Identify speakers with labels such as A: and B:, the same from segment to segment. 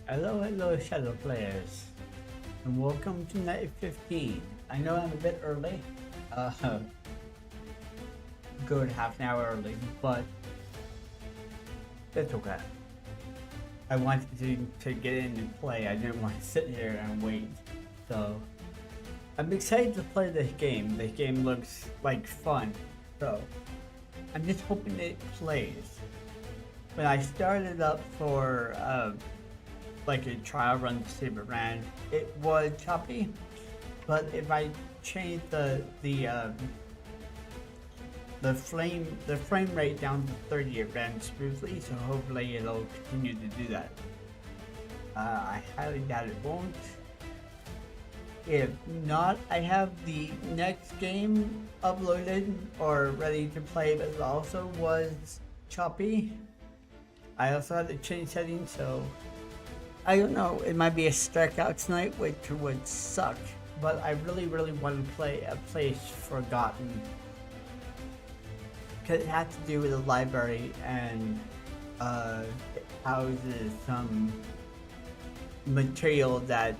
A: Hello, Shadow Players, and welcome to Night 15. I know I'm a bit early, uh, good half an hour early, but that's okay. I wanted to get in and play. I didn't want to sit here and wait, so I'm excited to play this game. This game looks like fun, so I'm just hoping it plays. When I started up for like a trial run to see if it ran, it was choppy, but if I change the frame rate down to 30, it ran smoothly, so hopefully it'll continue to do that. I highly doubt it won't. If not, I have the next game uploaded or ready to play, but it also was choppy. I also had to change settings, so I don't know, it might be a strikeout tonight, which would suck, but I really want to play A Place Forgotten, because it has to do with a library and it houses some material that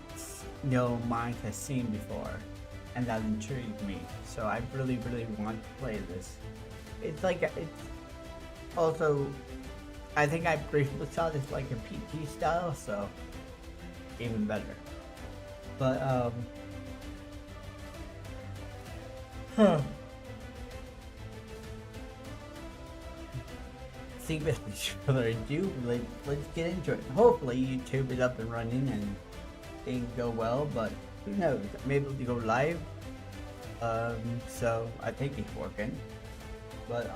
A: no mind has seen before, and that intrigued me, so I really want to play this. It's also, I think I briefly saw this like a PT style, so even better. But I think without further ado, let's get into it. Hopefully YouTube is up and running and things go well, but who knows? I'm able to go live, so I think it's working. But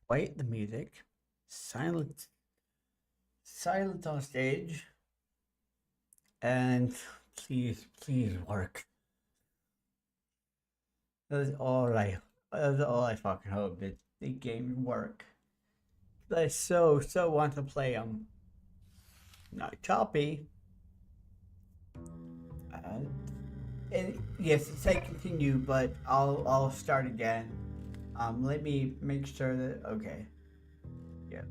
A: quiet the music, silent on stage, and please work. That's all I fucking hope, that the game work. I so want to play them. Not choppy. And yes, it said continue, but I'll start again. Let me make sure that, okay. Yeah.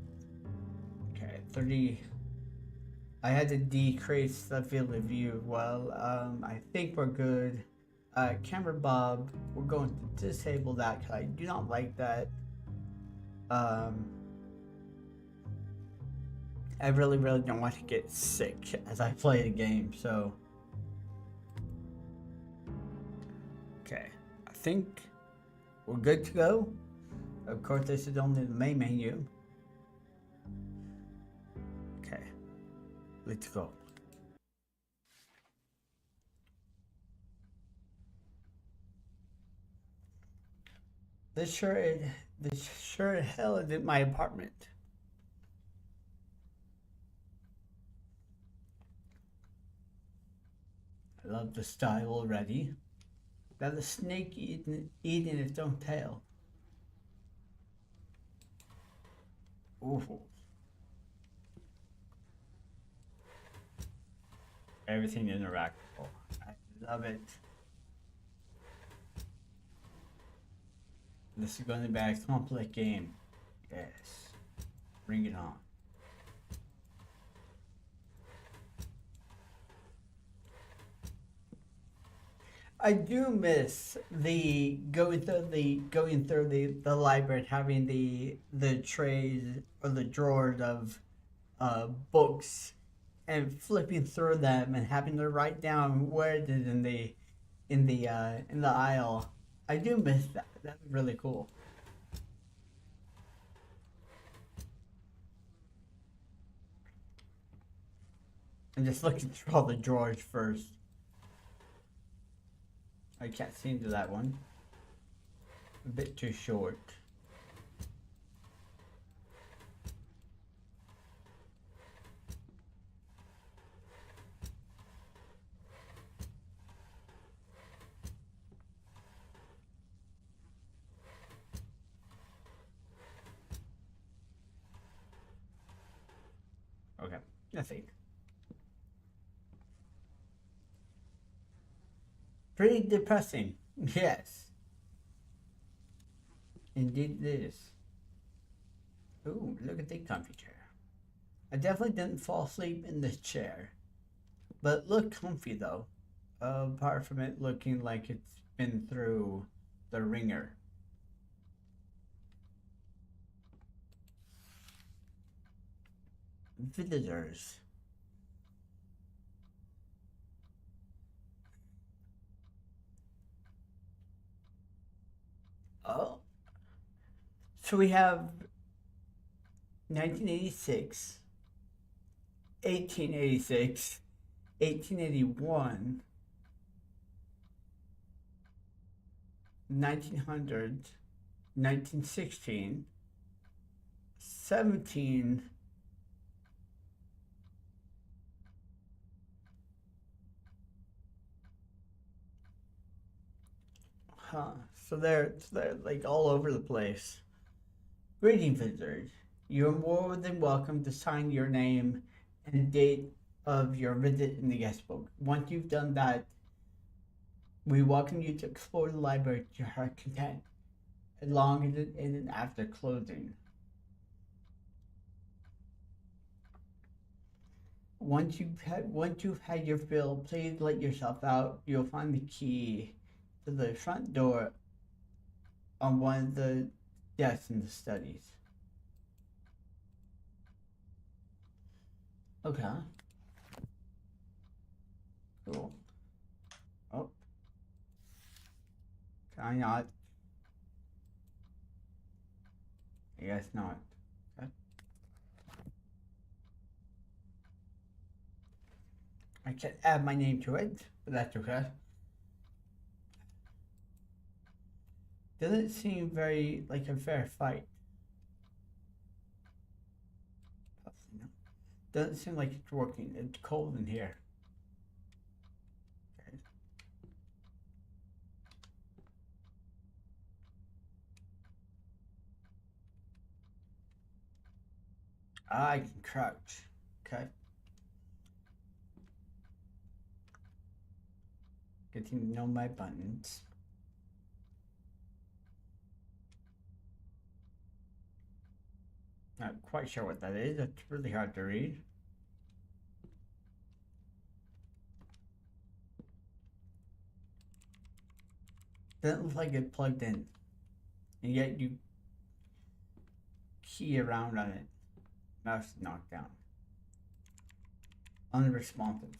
A: Okay, 30. I had to decrease the field of view. Well, I think we're good. Camera Bob, we're going to disable that because I do not like that. I really don't want to get sick as I play the game, so. Okay, I think we're good to go. Of course, this is only the main menu. Okay, let's go. This sure hell isn't my apartment. I love the style already. Got a snake eating its own tail. Ooh. Everything interactable. I love it. This is going to be a complex game. Yes. Bring it on. I do miss the going through the library and having the trays or the drawers of books and flipping through them and having to write down where it is in the aisle. I do miss that. That's really cool. I'm just looking through all the drawers first. I can't see into that one. A bit too short. Okay, nothing. Pretty depressing. Yes. Indeed it is. Ooh, look at the comfy chair. I definitely didn't fall asleep in the chair, but it looked comfy though. Apart from it looking like it's been through the ringer. Visitors. Oh, so we have 1986, 1886, 1881, 1900, 1916, 17. Huh. So they're like all over the place. Greeting visitors. You're more than welcome to sign your name and date of your visit in the guest book. Once you've done that, we welcome you to explore the library to your heart's content, as long as it isn't after closing. Once you've had your fill, please let yourself out. You'll find the key to the front door on one of the desks in the studies. Okay, cool. Oh, can I not? I guess not. Okay. I can add my name to it, but that's okay. Doesn't seem very like a fair fight. Doesn't seem like it's working. It's cold in here. Okay. I can crouch. Okay. Getting to know my buttons. Not quite sure what that is. That's really hard to read. Doesn't look like it's plugged in. And yet you key around on it. Mouse knocked down. Unresponsive.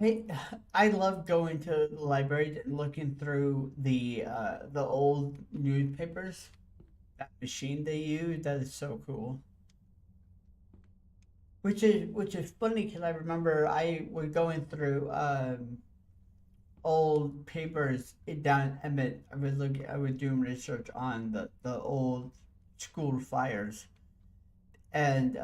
A: I I love going to the library and looking through the old newspapers. That machine they use, that is so cool. Which is funny because I remember I was going through old papers down at Emmett. I was doing research on the old school fires, and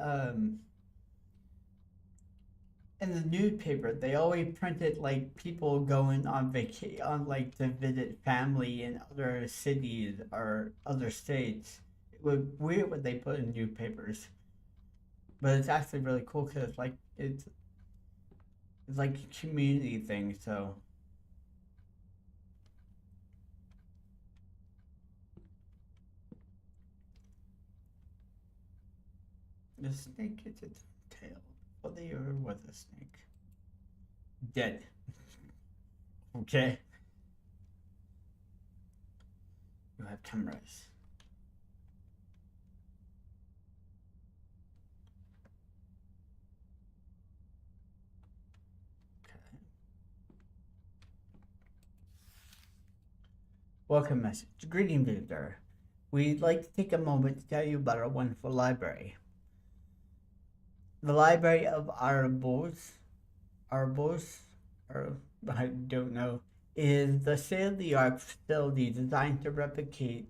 A: in the newspaper they always printed like people going on vacation on like to visit family in other cities or other states. It was weird what they put in newspapers, but it's actually really cool because it's like a community thing. So the snake gets its tail. What they ever was a snake? Dead. Okay. You have cameras. Okay. Welcome message. Greeting visitor. We'd like to take a moment to tell you about our wonderful library. The Library of Arbos, or I don't know, is the state-of-the-art facility designed to replicate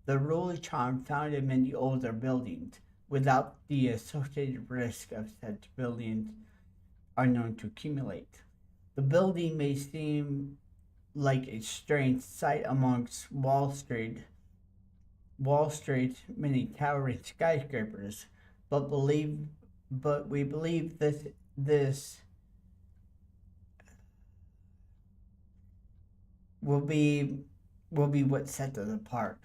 A: the rural charm found in many older buildings without the associated risk of such buildings are known to accumulate. The building may seem like a strange sight amongst Wall Street, many towering skyscrapers, but believe but we believe this will be will be what sets us apart.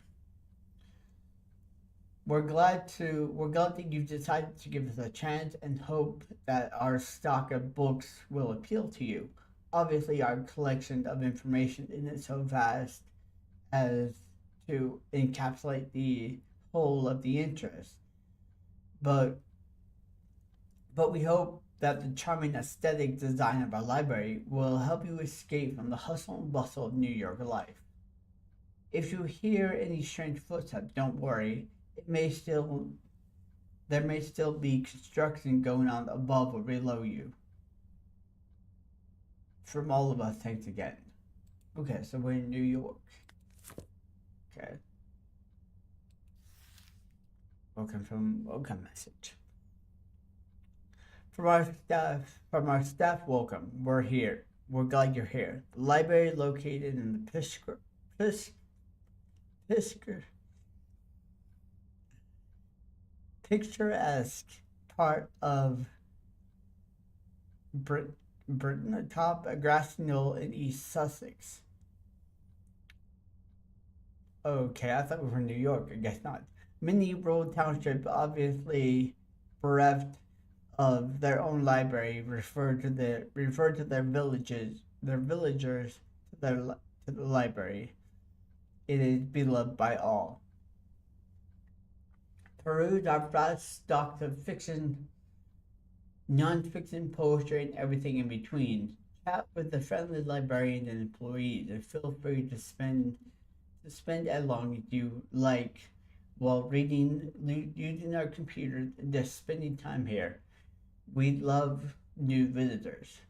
A: we're glad that you've decided to give us a chance and hope that our stock of books will appeal to you. Obviously, our collection of information isn't so vast as to encapsulate the whole of the interest, but we hope that the charming aesthetic design of our library will help you escape from the hustle and bustle of New York life. If you hear any strange footsteps, don't worry. It may still There may still be construction going on above or below you. From all of us, thanks again. Okay, so we're in New York. Okay. Welcome message. From our staff, welcome. We're here. We're glad you're here. The library located in the Pisker, picturesque part of Britain atop a grassy knoll in East Sussex. Okay, I thought we were in New York. I guess not. Many rural townships, obviously bereft of their own library, refer to their villagers to the library. It is beloved by all. Peruse our vast stock of fiction, non-fiction, poetry, and everything in between. Chat with the friendly librarians and employees, and feel free to spend as long as you like while using our computers, and just spending time here. We love new visitors.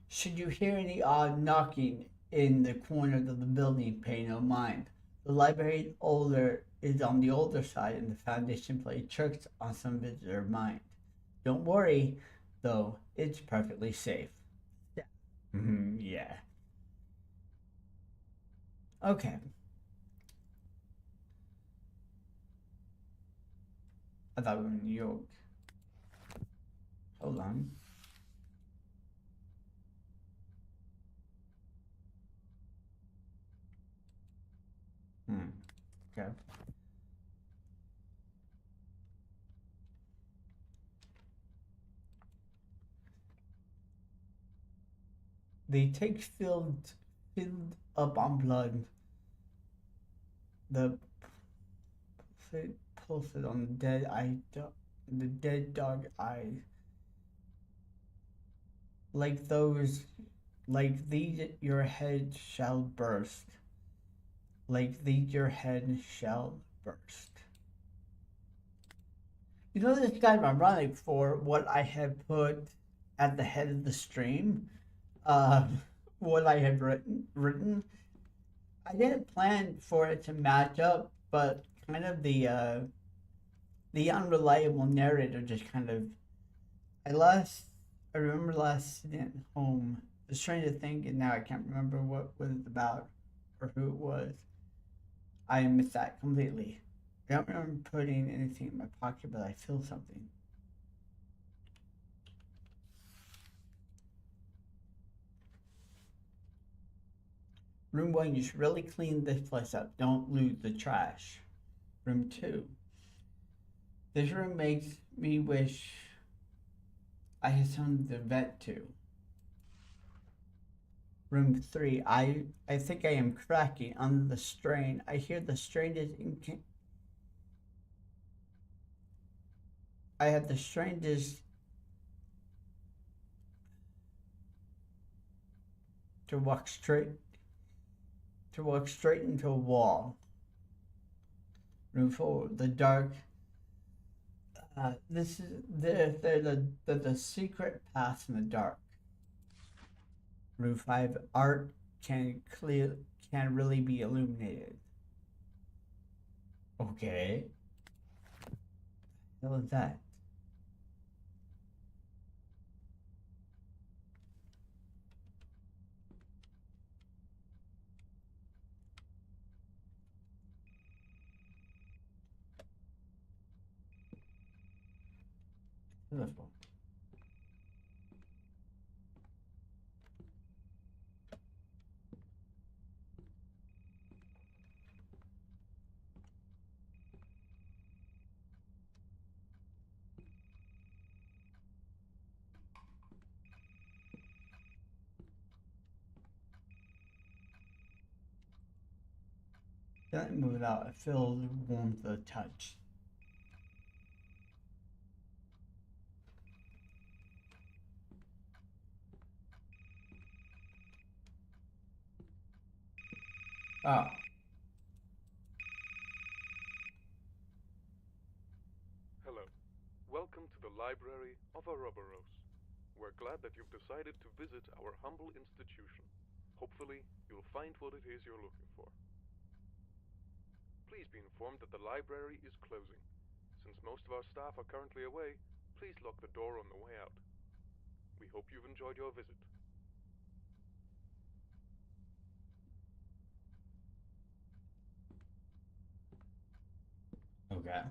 A: Should you hear any odd knocking in the corners of the building, pay no mind. The library is on the older side, and the foundation plays tricks on some visitor mind. Don't worry, though; it's perfectly safe. Yeah. Yeah. Okay. I thought we were in New York. Hold on. Hmm. Okay. They take filled up on blood. The pulsed on the dead dog eyes, like those, like these your head shall burst, like these your head shall burst. This is kind of ironic for what I have put at the head of the stream. Uh, what I had written. I didn't plan for it to match up, but kind of the unreliable narrator just kind of. I remember last sitting at home, I was trying to think, and now I can't remember what was it about or who it was. I missed that completely. I don't remember putting anything in my pocket, but I feel something. Room 1, you should really clean this place up. Don't lose the trash. Room 2. This room makes me wish I had something to vent to. Room 3. I think I am cracking under the strain. I hear the strangest I have the strangest to walk straight into a wall. Room 4. The dark. This is the secret path in the dark. Room 5. Art can really be illuminated. Okay. What was that? Telephone. Gently move it out. I feel the warmth of the touch. Oh.
B: Hello. Welcome to the library of Ouroboros. We're glad that you've decided to visit our humble institution. Hopefully, you'll find what it is you're looking for. Please be informed that the library is closing. Since most of our staff are currently away, please lock the door on the way out. We hope you've enjoyed your visit.
A: Okay.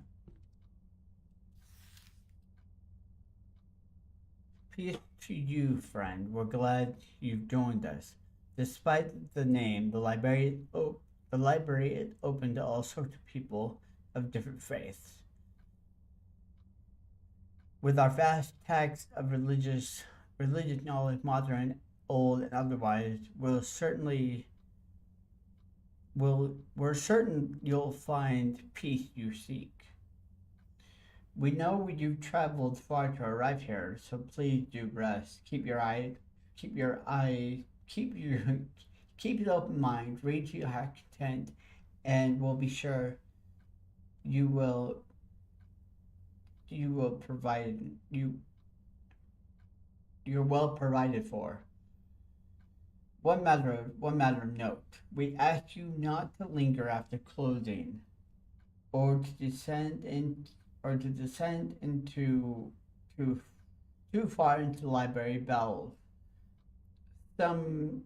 A: Peace to you, friend. We're glad you've joined us. Despite the name, the library is open to all sorts of people of different faiths. With our vast tax of religious knowledge, modern, old, and otherwise, we're certain you'll find peace you seek. We know you've traveled far to arrive here, so please do rest. Keep your eye, keep your, keep an open mind. Read to your heart content, and we'll be sure you will, you will provide you. You're well provided for. One matter of note. We ask you not to linger after closing, or to descend in, or to descend into too too far into the library bells. Some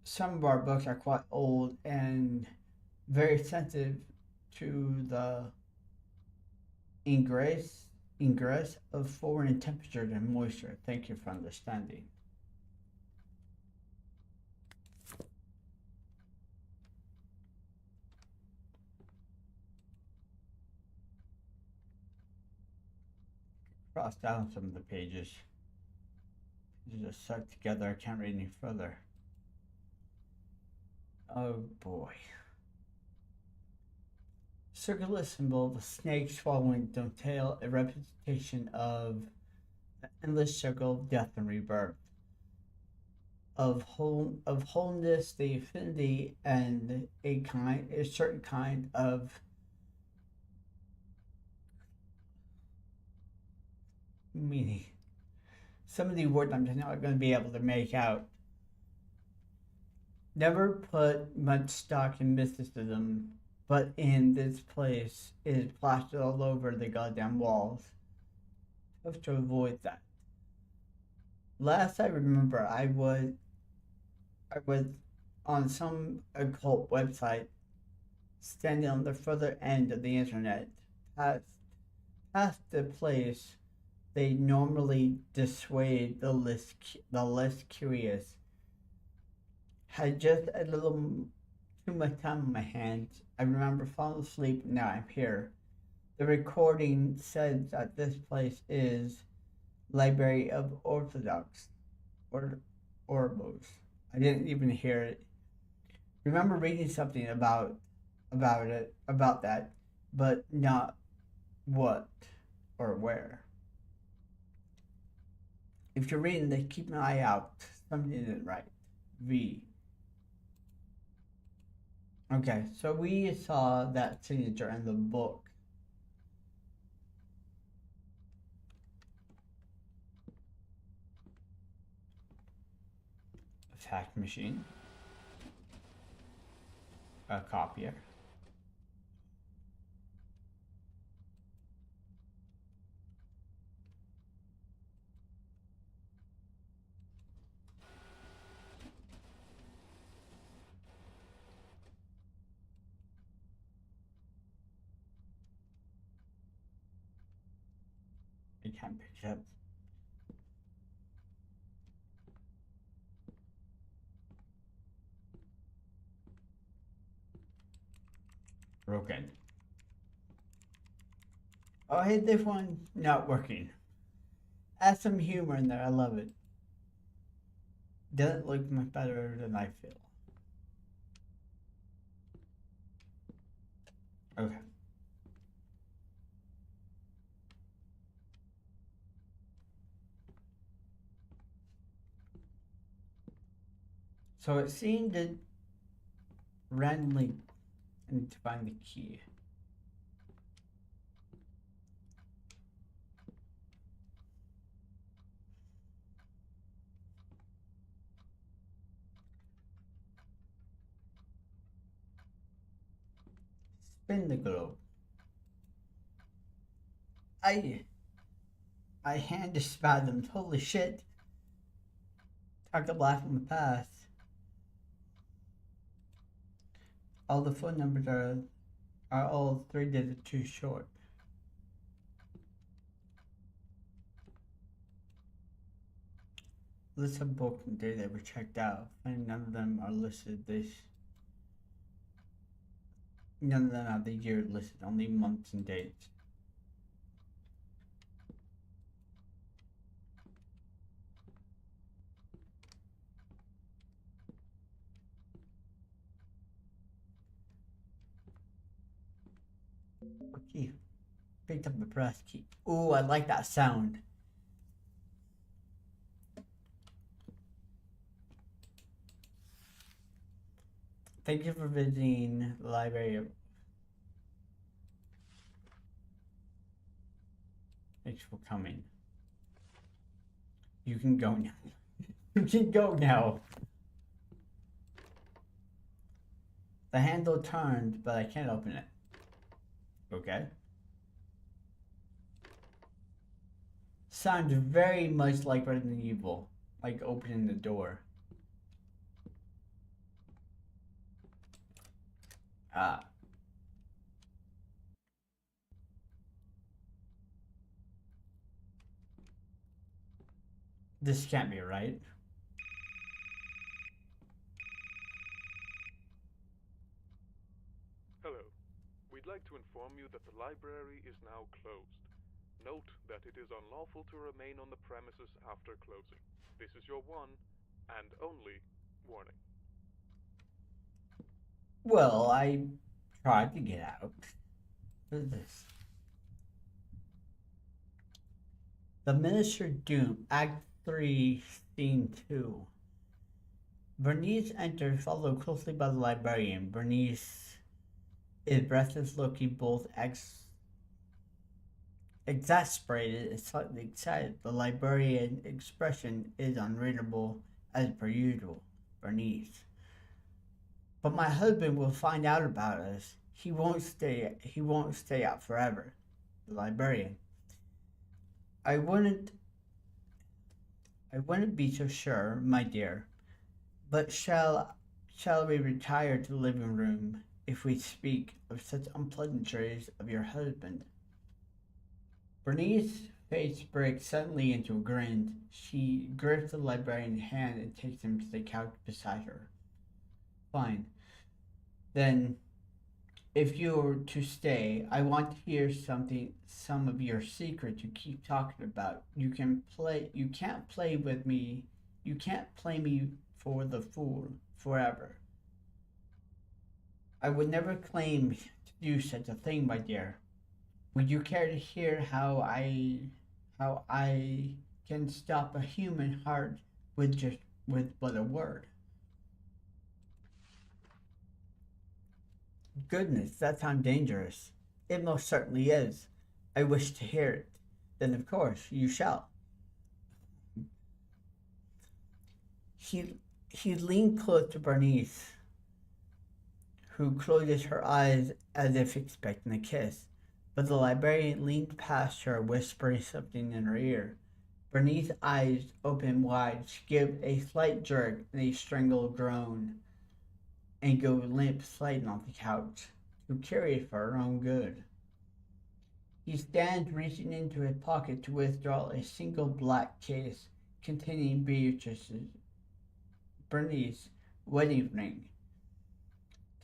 A: some of our books are quite old and very sensitive to the ingress ingress of foreign temperature and moisture. Thank you for understanding. Cross down some of the pages. These are stuck together. I can't read any further. Oh boy. Circular symbol of a snake swallowing don't tail, a representation of the endless circle of death and rebirth, of wholeness, the affinity, and a certain kind of meaning. Some of the words I'm just not going to be able to make out. Never put much stock in mysticism, but in this place it is plastered all over the goddamn walls. Have to avoid that. Last I remember, I was on some occult website, standing on the further end of the internet, past past the place they normally dissuade the less curious. Had just a little too much time on my hands. I remember falling asleep. Now I'm here. The recording said that this place is Library of Orthodox or Orbos. I didn't even hear it. Remember reading something about that, but not what or where. If you're reading this, keep an eye out. Something isn't right. V. Okay, so we saw that signature in the book. A fax machine. A copier. I can't pick it up. Broken. Oh, hey, this one not working. Add some humor in there. I love it. Doesn't look much better than I feel. Okay. So it seemed that randomly I need to find the key. Spin the globe. I hand to spasms. Holy shit. Talk a blast from the past. All the phone numbers are all 3 digits too short. List of books and data that were checked out. And none of them are listed none of them have the year listed, only months and dates. Okay. Picked up a brass key. Ooh, I like that sound. Thank you for visiting the library. Thanks for coming. You can go now. You can go now. The handle turned, but I can't open it. Okay. Sounds very much like Resident Evil, like opening the door. Ah. This can't be right.
B: Hello. We'd like to inform you that the library is now closed. Note that it is unlawful to remain on the premises after closing. This is your one and only warning.
A: Well, I tried to get out. What is this? The Minister Doom, Act 3, Scene 2. Bernice enters, followed closely by the librarian. Bernice is breathless, looking both exasperated and slightly excited. The librarian's expression is unreadable as per usual. Bernice. But my husband will find out about us. He won't stay out forever. The librarian. I wouldn't be so sure, my dear. But shall we retire to the living room if we speak of such unpleasantries of your husband? Bernice's face breaks suddenly into a grin. She grips the librarian's hand and takes him to the couch beside her. Fine. Then, if you're to stay, I want to hear some of your secrets you keep talking about. You can't play with me. You can't play me for the fool forever. I would never claim to do such a thing, my dear. Would you care to hear how I can stop a human heart with but a word? Goodness, that sounds dangerous. It most certainly is. I wish to hear it. Then of course you shall. He leaned close to Bernice, who closes her eyes as if expecting a kiss. But the librarian leaned past her, whispering something in her ear. Bernice's eyes opened wide. She gave a slight jerk and a strangled groan, and go limp, sliding on the couch. Too curious for her own good. He stands reaching into his pocket to withdraw a single black case containing Bernice's wedding ring.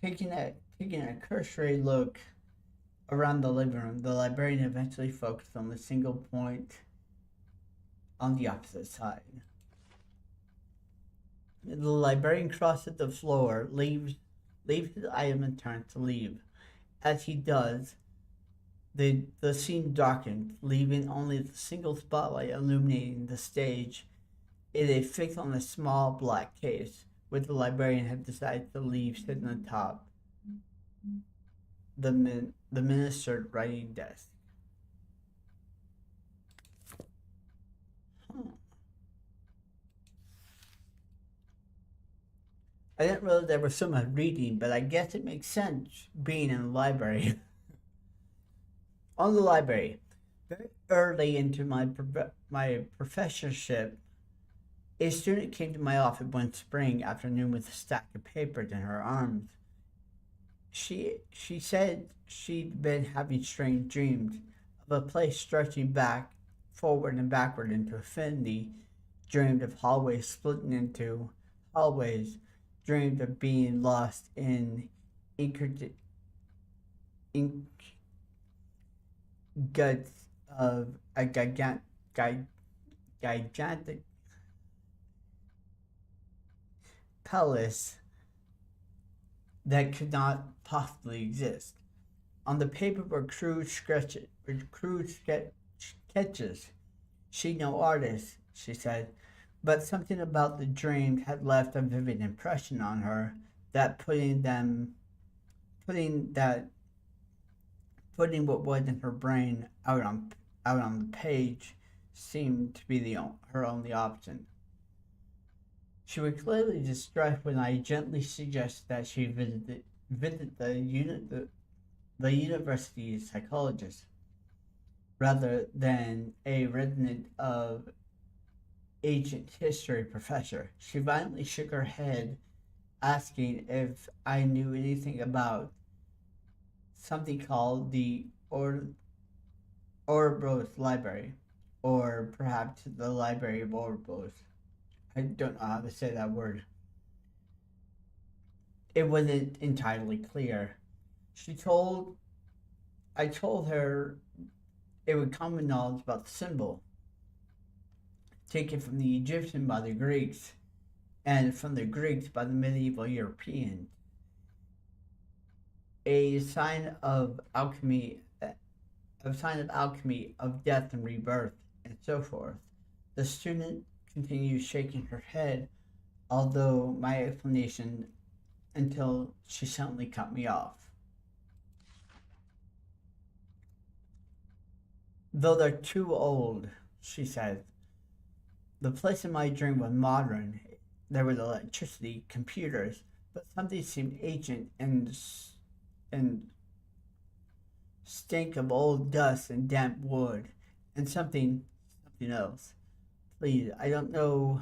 A: Taking a cursory look around the living room, the librarian eventually focused on the single point on the opposite side. The librarian crosses the floor, leaves the item and turns to leave. As he does, the scene darkens, leaving only the single spotlight illuminating the stage. It is fixed on a small black case, which the librarian had decided to leave sitting atop the minister's writing desk. Huh. I didn't realize there was so much reading, but I guess it makes sense being in the library. On the library, very early into my professorship, a student came to my office one spring afternoon with a stack of papers in her arms. She said she'd been having strange dreams of a place stretching back, forward and backward into infinity, dreamed of hallways splitting into hallways, dreamed of being lost in inc- guts of a gigantic palace that could not possibly exist. On the paper were crude sketches. She's no artist, she said, but something about the dream had left a vivid impression on her that putting that putting what was in her brain out on the page seemed to be her only option. She was clearly distressed when I gently suggested that she visit the university's psychologist rather than a resident of ancient history professor. She violently shook her head, asking if I knew anything about something called the Ouroboros Library, or perhaps the Library of Ouroboros. I don't know how to say that word. It wasn't entirely clear. She told I told her it would common knowledge about the symbol, taken from the Egyptian by the Greeks, and from the Greeks by the medieval Europeans. A sign of alchemy, of death and rebirth, and so forth. The student continued shaking her head, although my explanation until she suddenly cut me off. Though they're too old, she said. The place in my dream was modern. There was electricity, computers, but something seemed ancient and stank of old dust and damp wood, and something else. Please, I don't know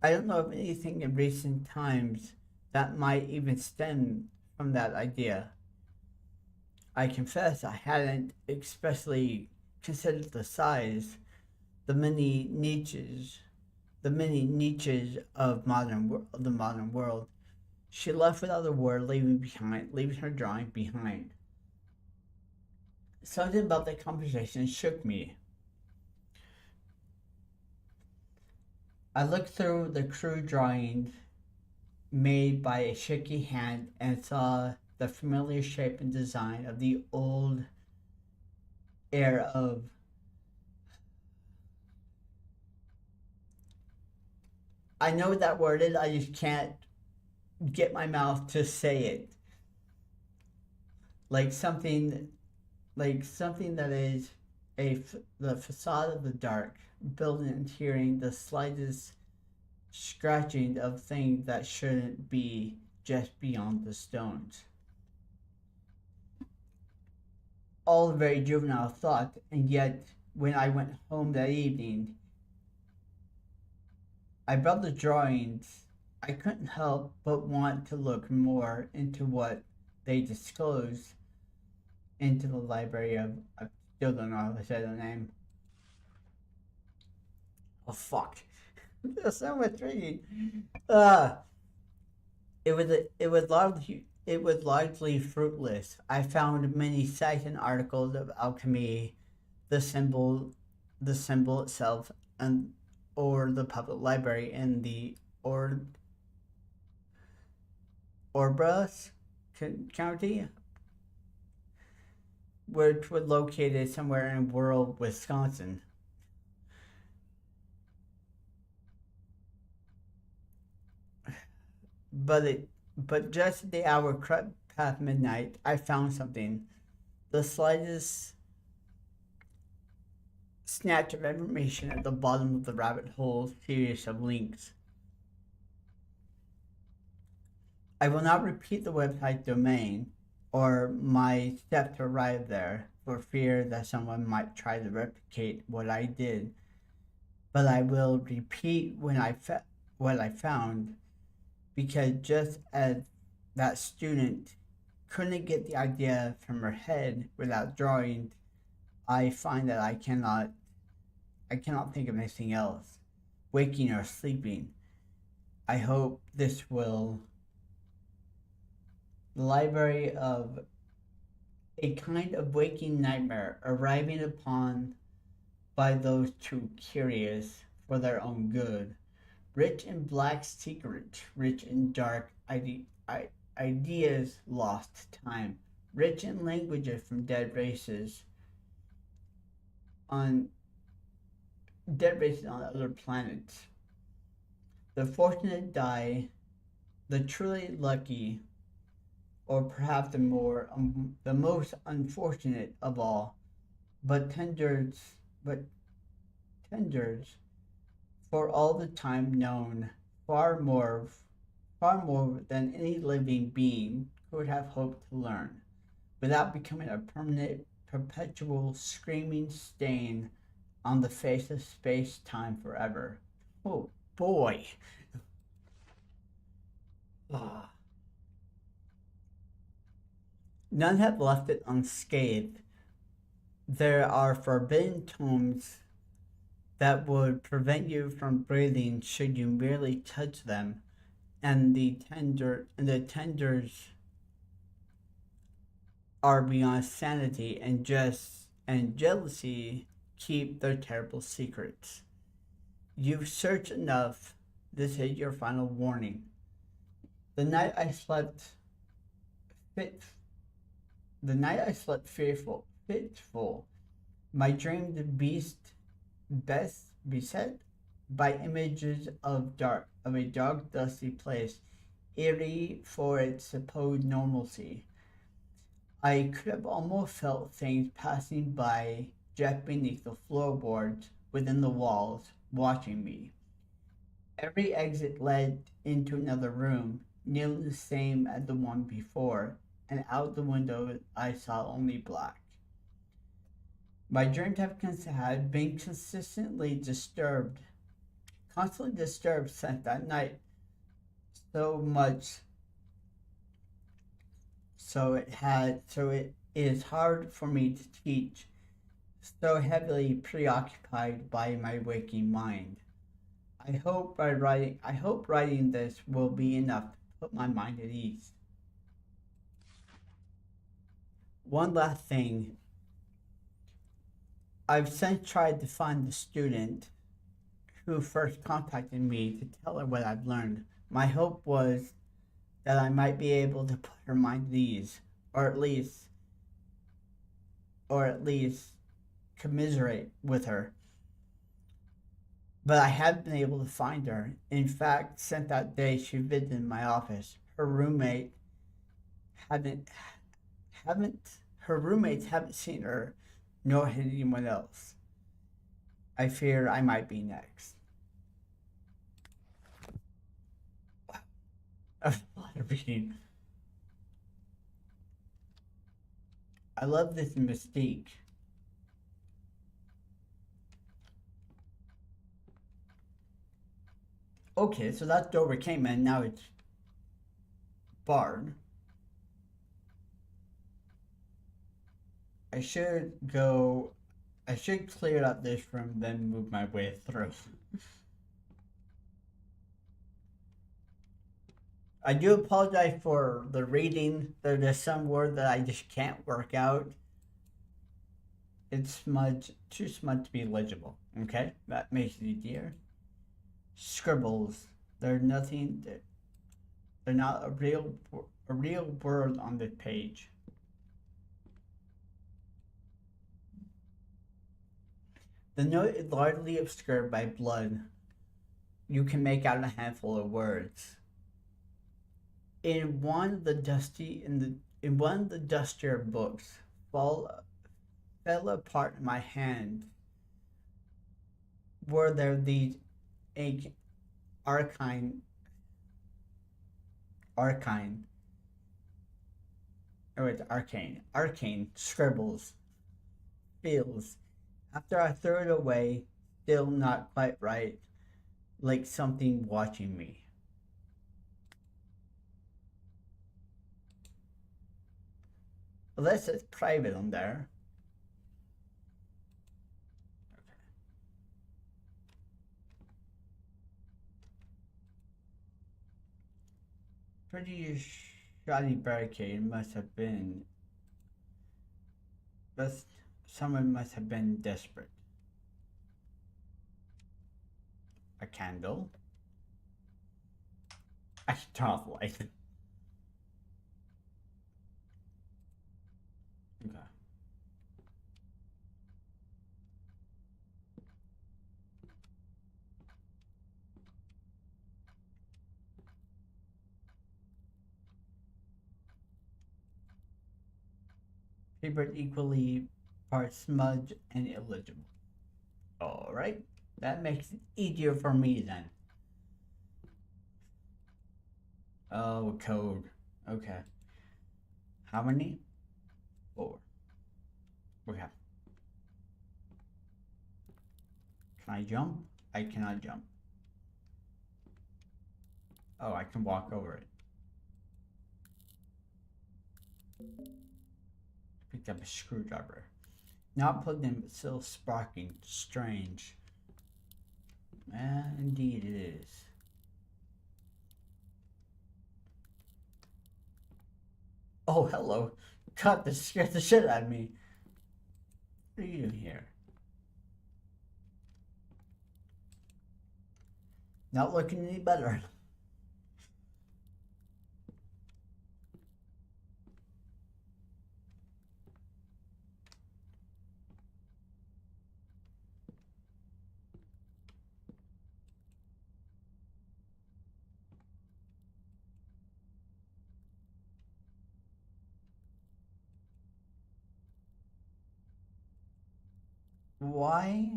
A: of anything in recent times that might even stem from that idea. I confess I hadn't especially considered the size, the many niches, of the modern world. She left without a word, leaving her drawing behind. Something about the conversation shook me. I looked through the crude drawings made by a shaky hand and saw the familiar shape and design of the old air of I know what that word is, I just can't get my mouth to say it. Like something that is the facade of the dark, building and hearing the slightest scratching of things that shouldn't be just beyond the stones. All very juvenile thought, and yet when I went home that evening, I brought the drawings. I couldn't help but want to look more into what they disclosed into the library of. I still don't know how to say the name. Oh fuck! There's so much reading. Uh, it was largely fruitless. I found many sites and articles of alchemy, the symbol, the symbol itself, and or the public library in the Ouroboros County. which was located somewhere in rural Wisconsin. But just as the hour crept past midnight, I found something. The slightest snatch of information at the bottom of the rabbit hole series of links. I will not repeat the website domain or my step to arrive there for fear that someone might try to replicate what I did, but I will repeat what I found, because just as that student couldn't get the idea from her head without drawing, I find that I cannot think of anything else, waking or sleeping. I hope this will the library of a kind of waking nightmare arriving upon by those too curious for their own good, rich in black secrets, rich in dark ideas lost time, rich in languages from on dead races on other planets. The fortunate die, the truly lucky, or perhaps the most unfortunate of all, but but tenders, for all the time known, far more, far more than any living being could have hoped to learn, without becoming a permanent, perpetual, screaming stain on the face of space-time forever. Oh boy. Ah. None have left it unscathed. There are forbidden tomes that would prevent you from breathing should you merely touch them, and the tenders are beyond sanity, and jealousy keep their terrible secrets. You've searched enough. This is your final warning. The night I slept fit the night I slept fitful, my dreamed best beset by images of a dark, dusty place, eerie for its supposed normalcy. I could have almost felt things passing by just beneath the floorboards within the walls, watching me. Every exit led into another room, nearly the same as the one before, and out the window I saw only black. My dreams had been constantly disturbed since that night, so much so it is hard for me to teach, so heavily preoccupied by my waking mind. I hope writing this will be enough to put my mind at ease. One last thing. I've since tried to find the student who first contacted me to tell her what I've learned. My hope was that I might be able to put her mind at ease, or at least commiserate with her. But I haven't been able to find her. In fact, since that day she visited my office, haven't her roommates haven't seen her, nor has anyone else. I fear I might be next. A lot of reading. I love this mystique. Okay, so that door came in, now it's barred. I should clear out this room, then move my way through. I do apologize for the reading. There's just some word that I just can't work out. It's too smudged to be legible. Okay, that makes it easier. Scribbles. They're not a real word on this page. The note is largely obscured by blood. You can make out a handful of words. In one of the dustier books, fell apart in my hand. Were there these arcane arcane or it's arcane scribbles, feels. After I threw it away, still not quite right, like something watching me. Unless it's private on there. Pretty shoddy barricade must have been. But someone must have been desperate. A candle. I should turn off the light. Okay. Paper equally parts smudge and illegible. Alright, that makes it easier for me then. Oh, code. Okay. How many? 4. Okay. Can I jump? I cannot jump. Oh, I can walk over it. Picked up a screwdriver. Not plugged in, but still sparking. Strange. Indeed it is. Oh, hello. God, this scared the shit out of me. What are you doing here? Not looking any better. Why?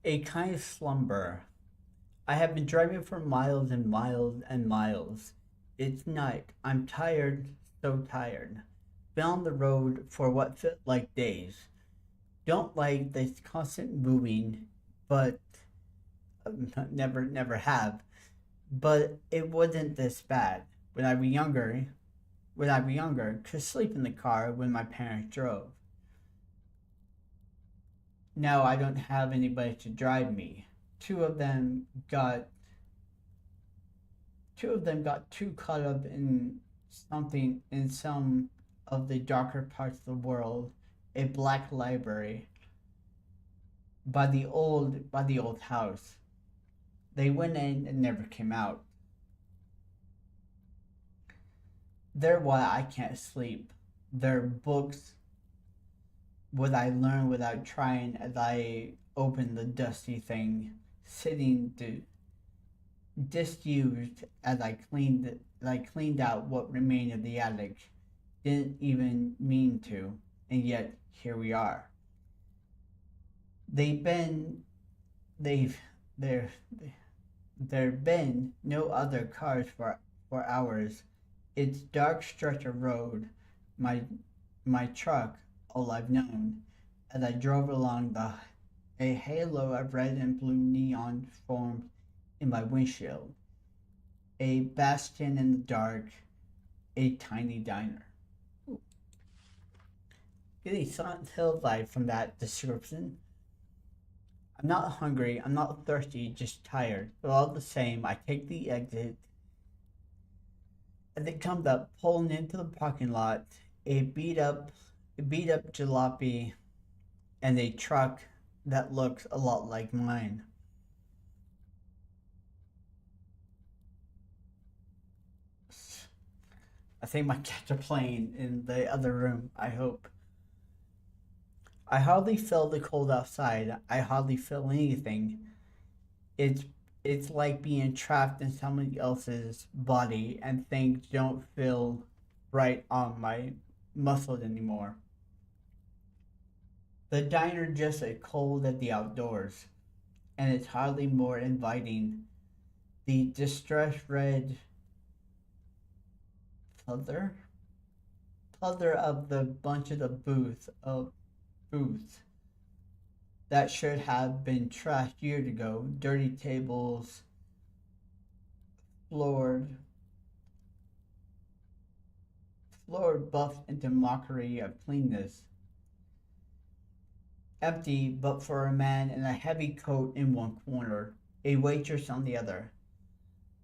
A: A kind of slumber. I have been driving for miles and miles and miles. It's night. I'm tired, so tired. Been on the road for what felt like days. Don't like this constant moving, but never have. But it wasn't this bad. When I was younger, could sleep in the car when my parents drove. Now I don't have anybody to drive me. Two of them got too caught up in some of the darker parts of the world, a black library by the old house. They went in and never came out. They're why I can't sleep. Their books, what I learned without trying as I opened the dusty thing, sitting disused as I cleaned out what remained of the attic. Didn't even mean to, and yet here we are. They've been they've there there've been no other cars for hours. It's dark stretch of road, my truck, all I've known, as I drove along a halo of red and blue neon formed in my windshield. A bastion in the dark, a tiny diner. Ooh. Getting Silent Hill vibe from that description. I'm not hungry, I'm not thirsty, just tired. But all the same, I take the exit. As it comes up, pulling into the parking lot, a beat up jalopy and a truck that looks a lot like mine. I think my cats are playing in the other room, I hope. I hardly feel the cold outside. I hardly feel anything. It's it's like being trapped in somebody else's body and things don't feel right on my muscles anymore. The diner just as cold as the outdoors, and it's hardly more inviting. The distressed red pleather pleather of the bunches of booths that should have been trashed years ago. Dirty tables, floored, floored buffed into mockery of cleanness. Empty but for a man in a heavy coat in one corner, a waitress on the other.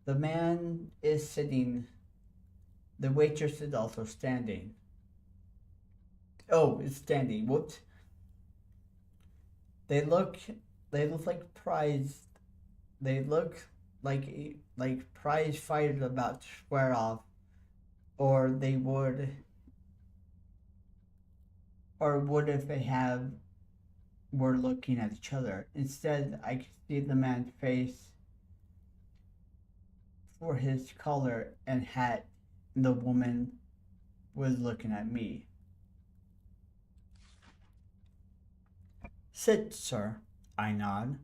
A: The man is sitting, the waitress is also standing. Oh, it's standing. Whoops. They look they look like prize they look like prize fighters about to square off, or they would if they have were looking at each other. Instead, I could see the man's face for his collar and hat, and the woman was looking at me. Sit, sir. I nod.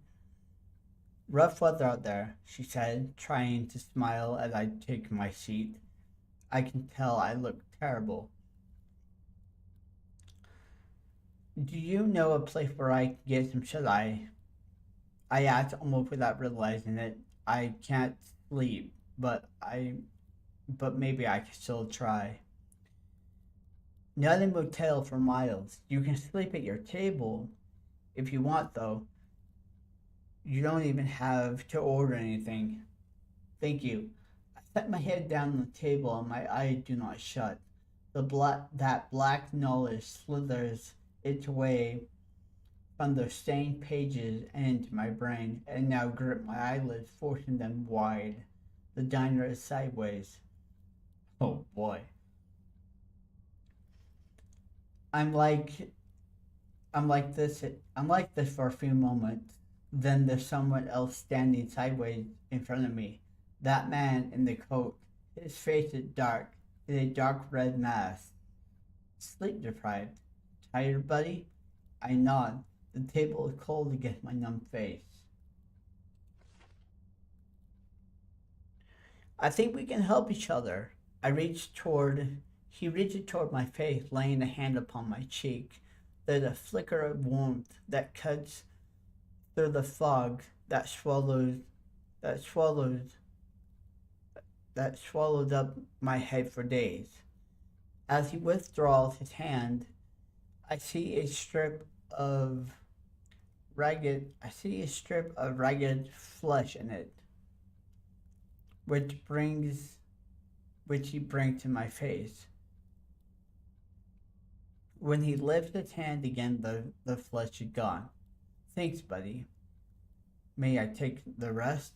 A: Rough weather out there, she said, trying to smile as I take my seat. I can tell I look terrible. Do you know a place where I can get some shut eye? I asked almost without realizing it. I can't sleep, but maybe I can still try. Not a motel for miles. You can sleep at your table if you want, though. You don't even have to order anything. Thank you. I set my head down on the table and my eyes do not shut. That black knowledge slithers its way from the stained pages and into my brain, and now grip my eyelids, forcing them wide. The diner is sideways. Oh boy. I'm like I'm like this for a few moments. Then there's someone else standing sideways in front of me. That man in the coat. His face is dark, in a dark red mask. Sleep deprived. Tired, buddy? I nod. The table is cold against my numb face. I think we can help each other. He reaches toward my face, laying a hand upon my cheek. There's a flicker of warmth that cuts through the fog that swallows, that swallowed up my head for days. As he withdraws his hand, I see a strip of I see a strip of ragged flesh in it, which brings, which he brings to my face. When he lifts his hand again, the flesh is gone. Thanks, buddy. May I take the rest?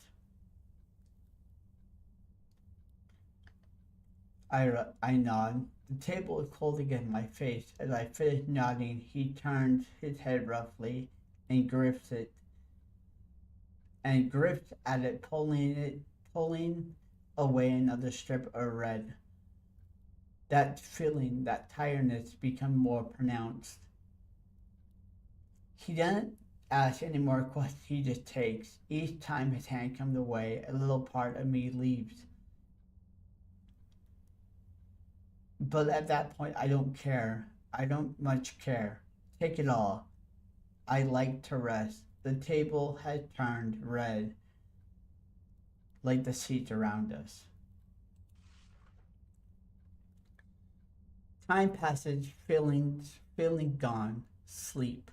A: I nod. The table is cold against my face. As I finish nodding, he turns his head roughly and grips at it, pulling away another strip of red. That feeling, that tiredness, become more pronounced. He doesn't ask any more questions, he just takes. Each time his hand comes away, a little part of me leaves. But at that point, I don't care. I don't much care. Take it all. I like to rest. The table has turned red, like the seats around us. Time passes, feeling gone, sleep.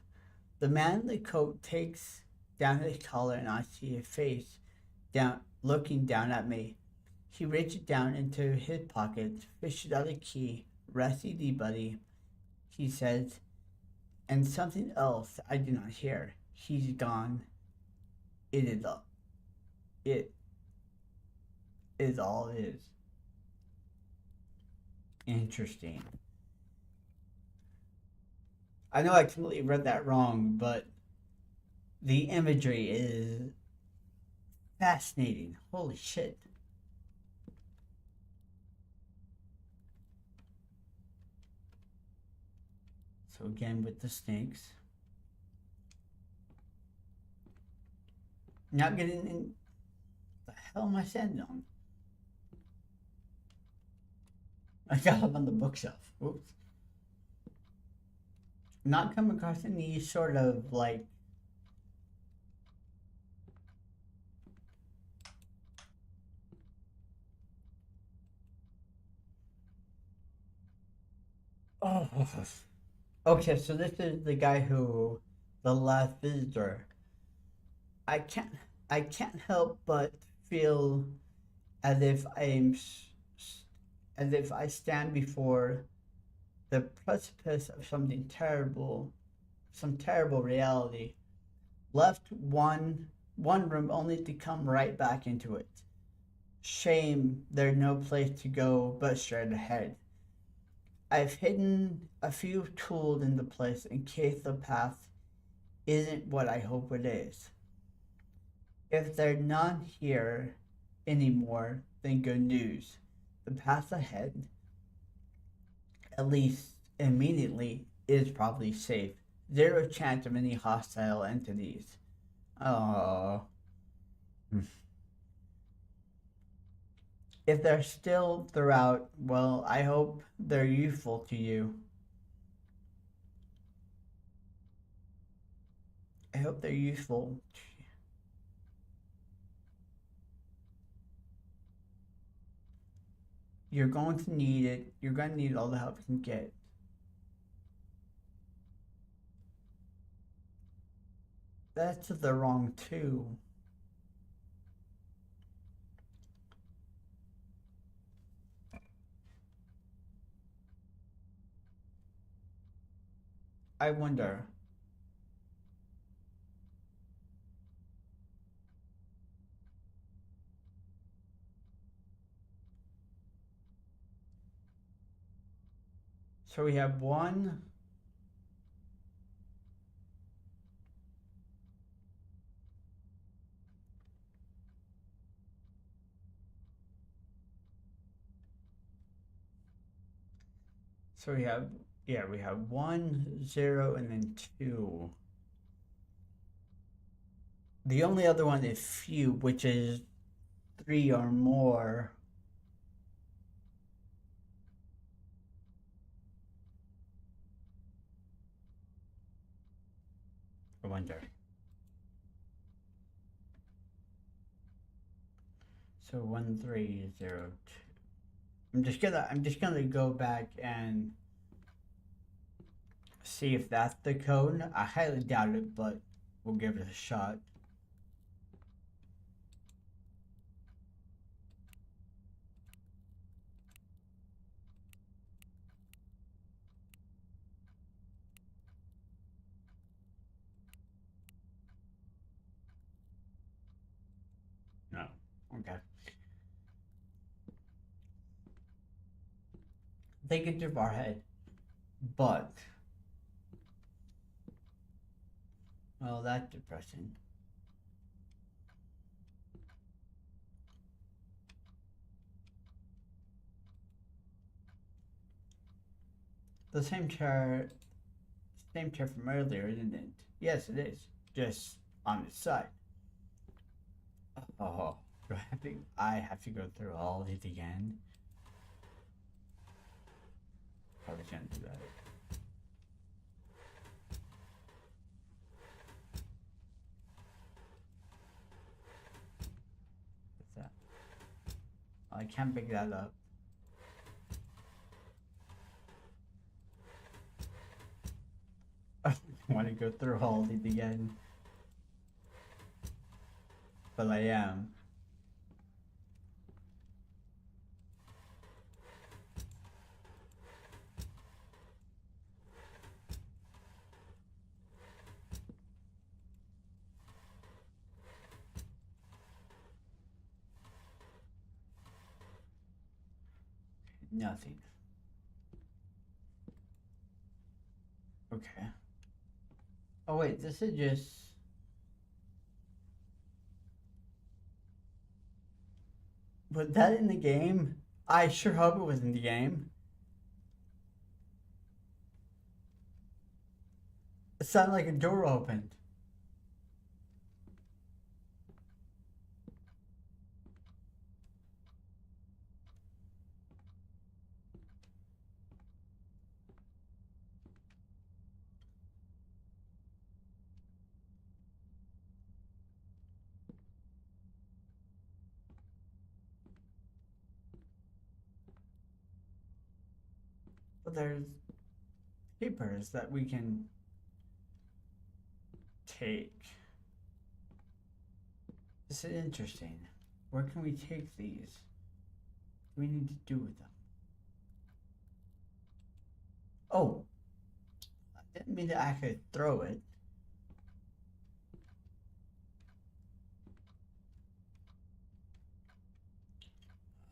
A: The man in the coat takes down his collar and I see his face looking down at me. He reaches down into his pocket, fishes out a key. Rest easy, buddy, he says, and something else I do not hear. He's gone. It is all. It is all it is. Interesting. I know I completely read that wrong, but the imagery is fascinating. Holy shit. So again with the snakes. Not getting in. The hell am I standing on? I got up on the bookshelf. Oops. Not come across any sort of like oh. Okay, so this is the guy who the last visitor. I can't I can't help but feel as if as if I stand before the precipice of something terrible, some terrible reality. Left one room only to come right back into it. Shame there's no place to go but straight ahead. I've hidden a few tools in the place in case the path isn't what I hope it is. If they're not here anymore, then good news. The path ahead, at least immediately, is probably safe. Zero chance of any hostile entities. Oh. If they're still throughout, well, I hope they're useful to you. I hope they're useful. You're going to need it. You're going to need all the help you can get. That's the wrong two. I wonder. So we have one. So we have, yeah, we have 1, 0, and then 2. The only other one is few, which is 3 or more. I wonder. So 1, 3, 0, 2. I'm just gonna go back and see if that's the code. I highly doubt it, but we'll give it a shot. No. Okay. They get too far ahead. But well, that's depressing. The same chair from earlier, isn't it? Yes, it is. Just on its side. Oh, I have to go through all of it again? Probably can't do that. What's that? I can't pick that up. I want to go through all of it again. But I am. Nothing. Okay. Oh wait, this is just... Was that in the game? I sure hope it was in the game. It sounded like a door opened. But there's papers that we can take. This is interesting. Where can we take these? What do we need to do with them? Oh, I didn't mean to actually throw it.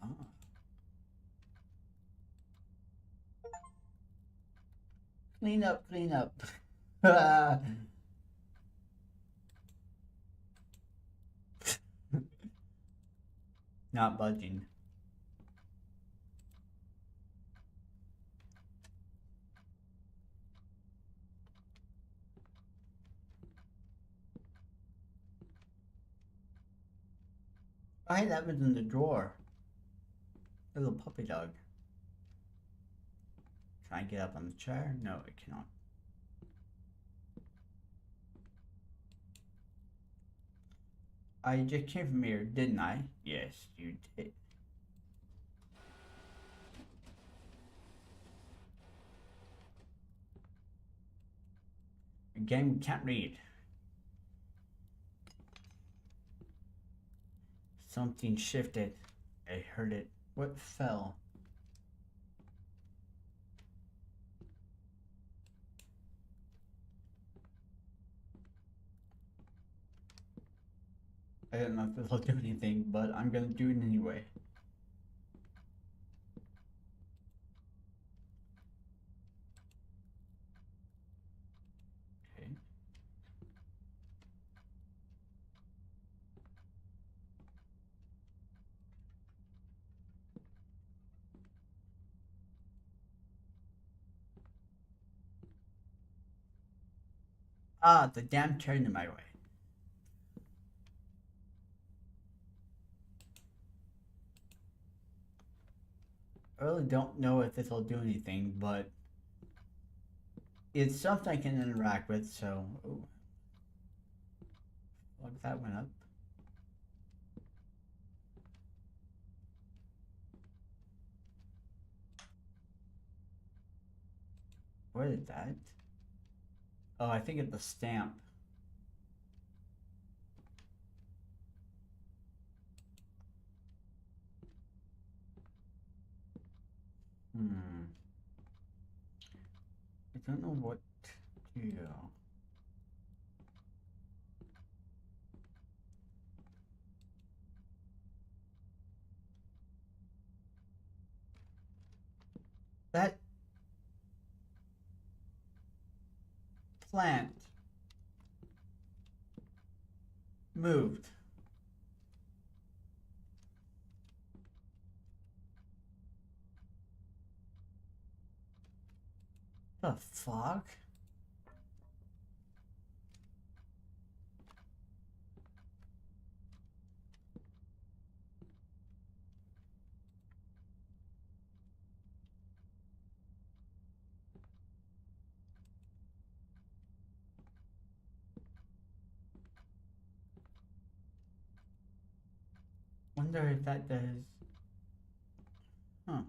A: Oh. Clean up, clean up. Not budging. Oh, hey, that was in the drawer. A little puppy dog. Can I get up on the chair? No, I cannot. I just came from here, didn't I? Yes, you did. Again, we can't read. Something shifted. I heard it. What fell? I don't know if this will do anything, but I'm gonna do it anyway. Okay. Ah, the damn turned in my way. I really don't know if this will do anything, but it's something I can interact with, so... Ooh. Look, that went up. What is that? Oh, I think it's the stamp. I don't know what to do. That plant moved. The fuck? Wonder if that does... Huh.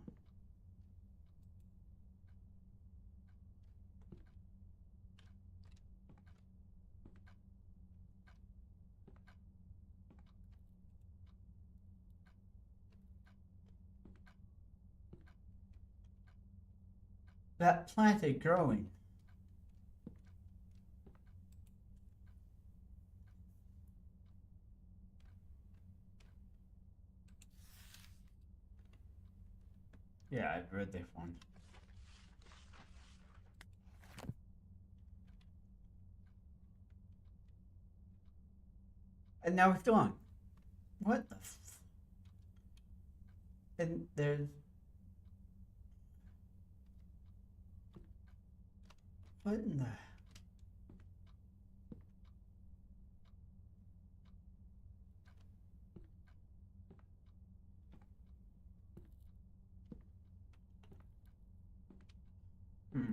A: That plant is growing. Yeah, I've read this one. And now it's gone. What the and there's... What in the... Hmm.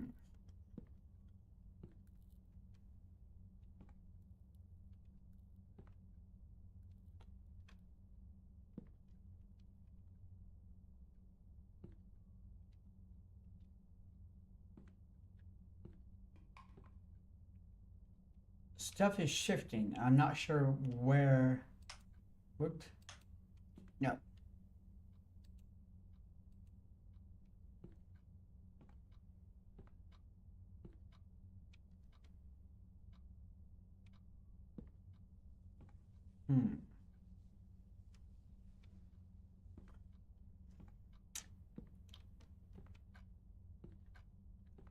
A: Stuff is shifting. I'm not sure where... Whoops. No. Hmm.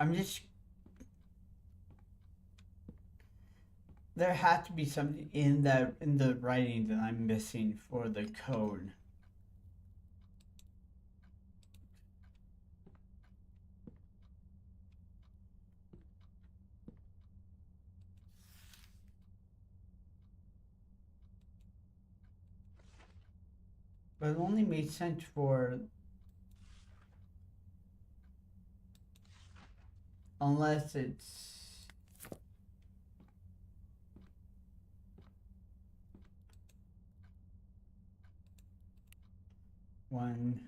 A: I'm just... There has to be something in the writing that I'm missing for the code. But it only made sense for... Unless it's... One...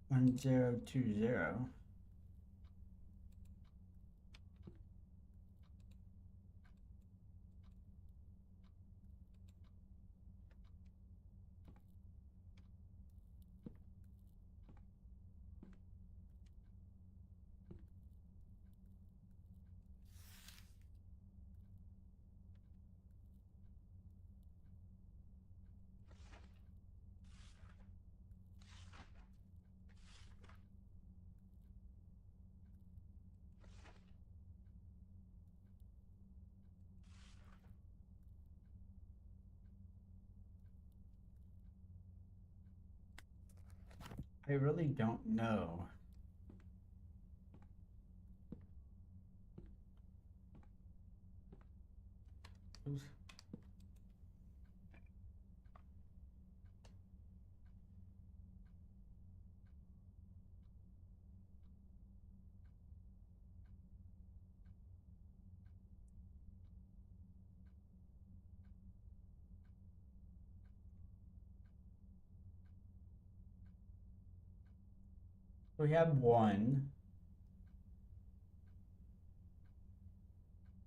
A: 1020. I really don't know. Oops. We have 1,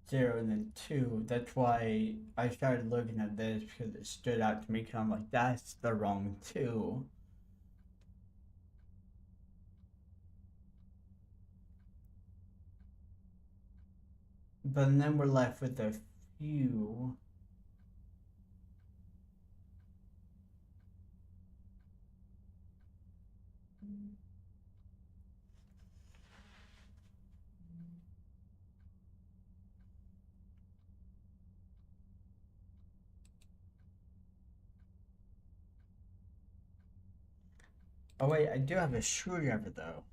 A: 0, and then 2. That's why I started looking at this, because it stood out to me, because I'm like, that's the wrong 2. But then we're left with a few. Oh wait, I do have a screwdriver though.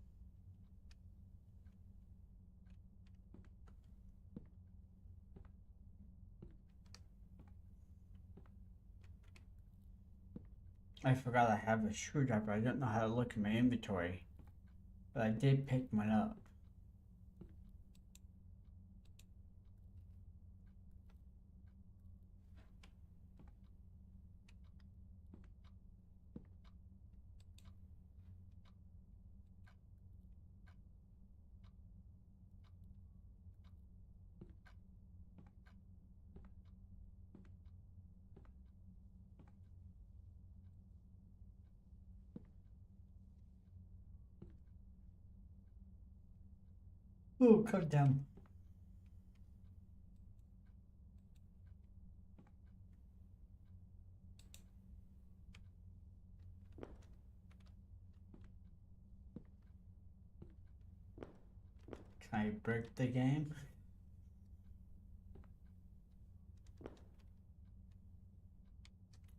A: I forgot I have a screwdriver. I don't know how to look in my inventory, but I did pick one up. Oh, calm down. Can I break the game?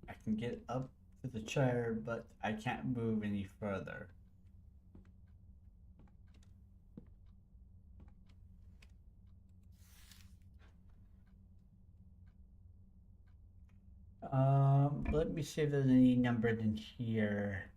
A: I can get up to the chair, but I can't move any further. Let me see if there's any numbers in here.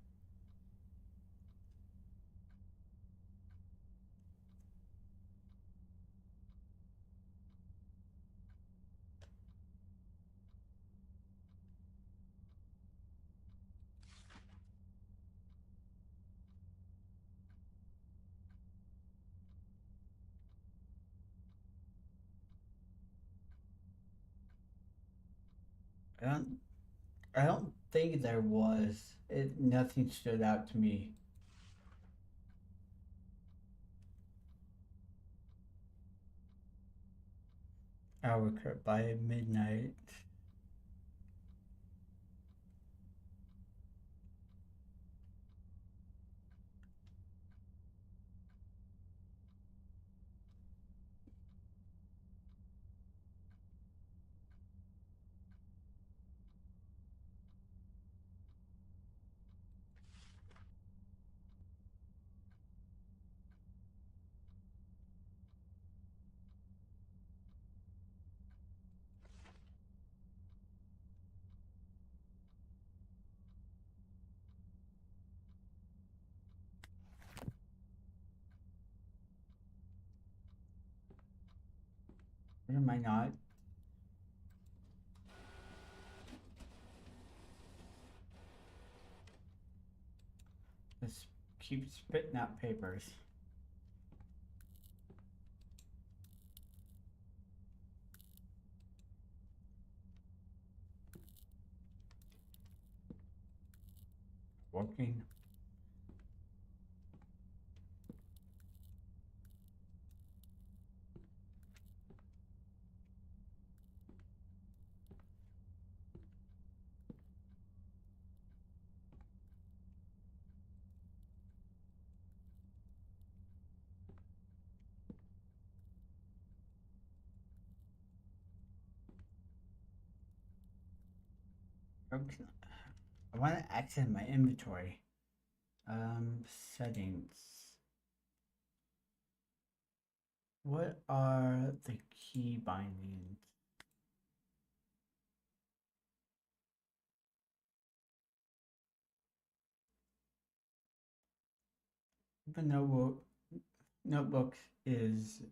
A: I don't think there was. Nothing stood out to me. Hour cut by midnight. What am I not? Let's keep spitting out papers. Working. Okay. I want to access my inventory. Settings. What are the key bindings? The notebook is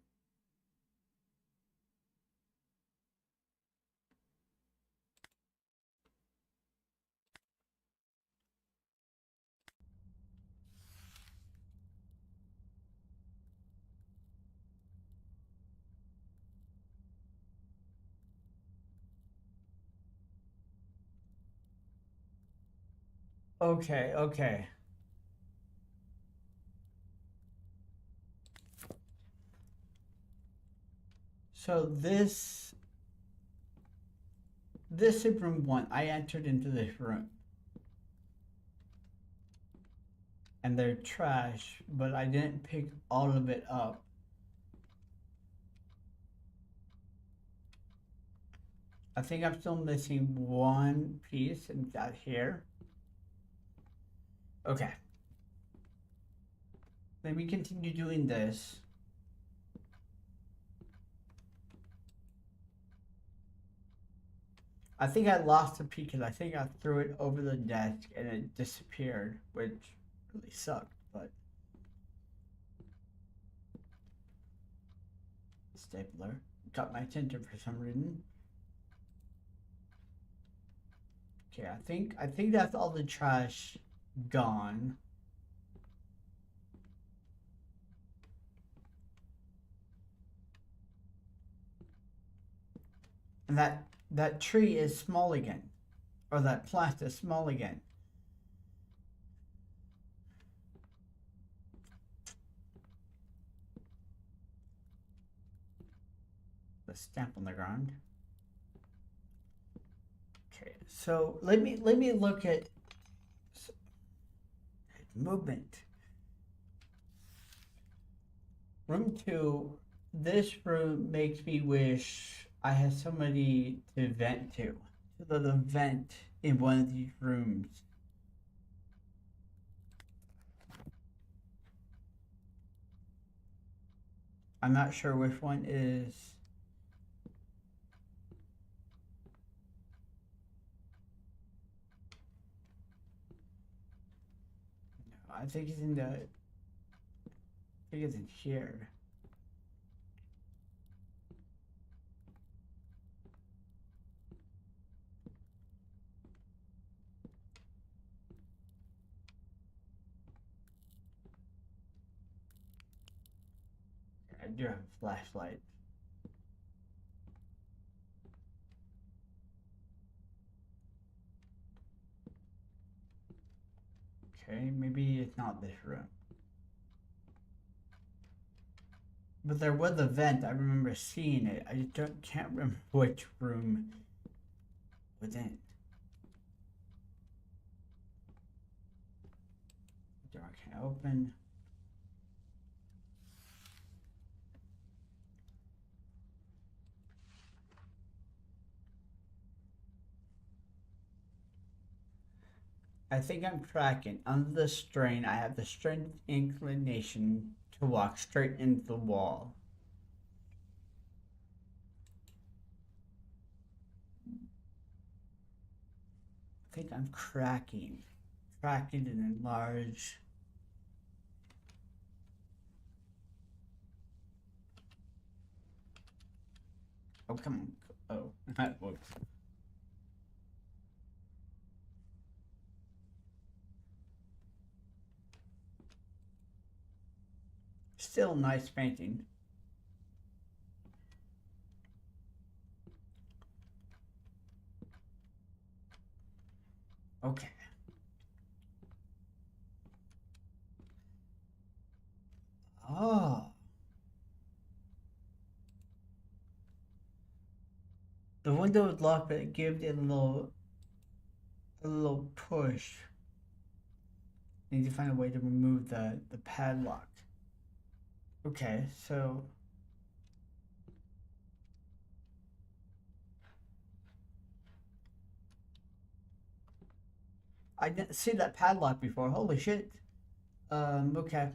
A: okay, okay. So this is room 1. I entered into this room. And they're trash, but I didn't pick all of it up. I think I'm still missing one piece, and that's here. Okay. Let me continue doing this. I think I lost a piece because I think I threw it over the desk and it disappeared, which really sucked, but stapler got my attention for some reason. Okay, I think that's all the trash gone. And that tree is small again. Or that plant is small again. The stamp on the ground. Okay, so let me look at movement. Room 2, this room makes me wish I had somebody to vent to. So there's a vent in one of these rooms. I'm not sure which one is. No, I think it's in the. I think it's in here. I do have a flashlight. Okay, maybe it's not this room. But there was a vent. I remember seeing it. I just can't remember which room was in it. Door can't open. I think I'm tracking. Under the strain, I have the strength inclination to walk straight into the wall. I think I'm cracking. Cracking and enlarge. Oh, come on. Oh, that works. Still nice painting. Okay. Oh. The window is locked, but it gives it a little push. I need to find a way to remove the padlock. Okay, so I didn't see that padlock before. Holy shit. Okay.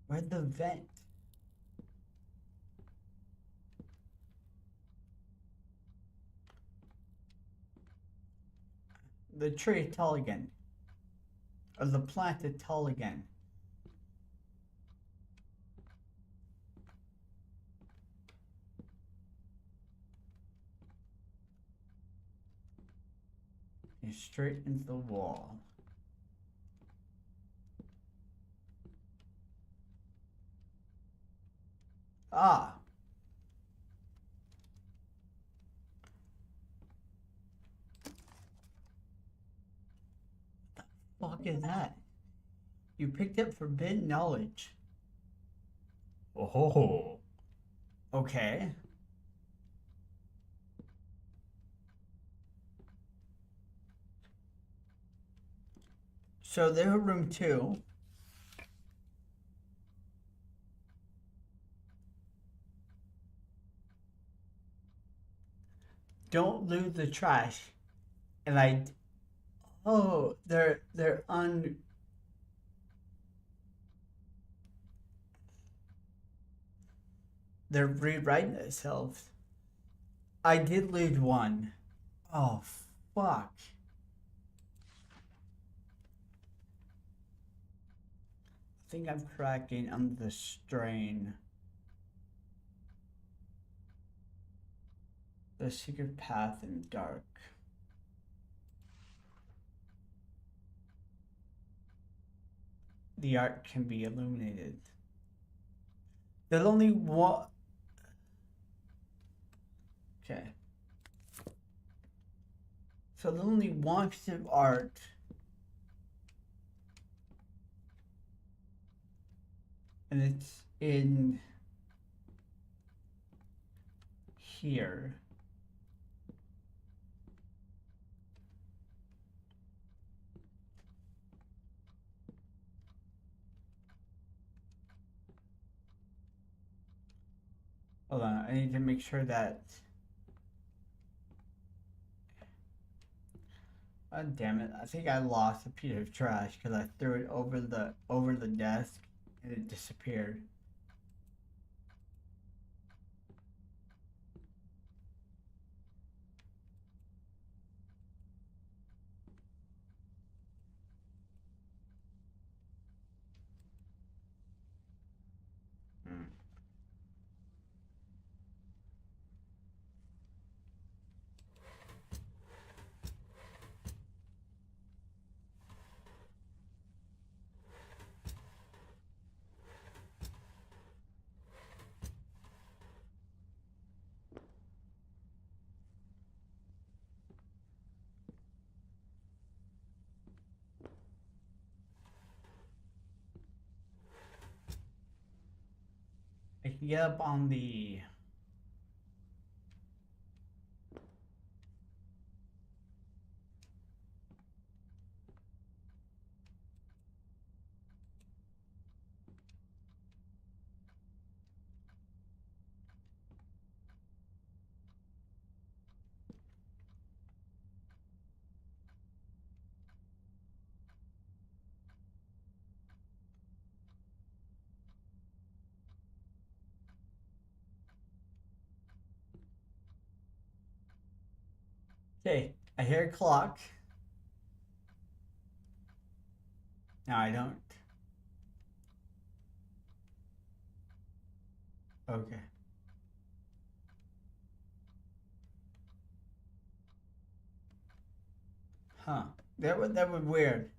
A: Where's the vent? The tree is tall again. Or the plant is tall again. And straight into the wall. Ah! What the fuck is that? You picked up forbidden knowledge. Oh. Okay. So there's room 2. Don't lose the trash. And oh, they're rewriting themselves. I did lose one. Oh, fuck. I think I'm cracking under the strain. The secret path in the dark. The art can be illuminated. There's only one. Okay. So there's only one piece of art. and it's in here. Hold on, I need to make sure that. God damn it! I think I lost a piece of trash because I threw it over the desk and it disappeared. Hmm. I can get up on the. Okay, I hear a clock. No, I don't. Okay. Huh. That was weird.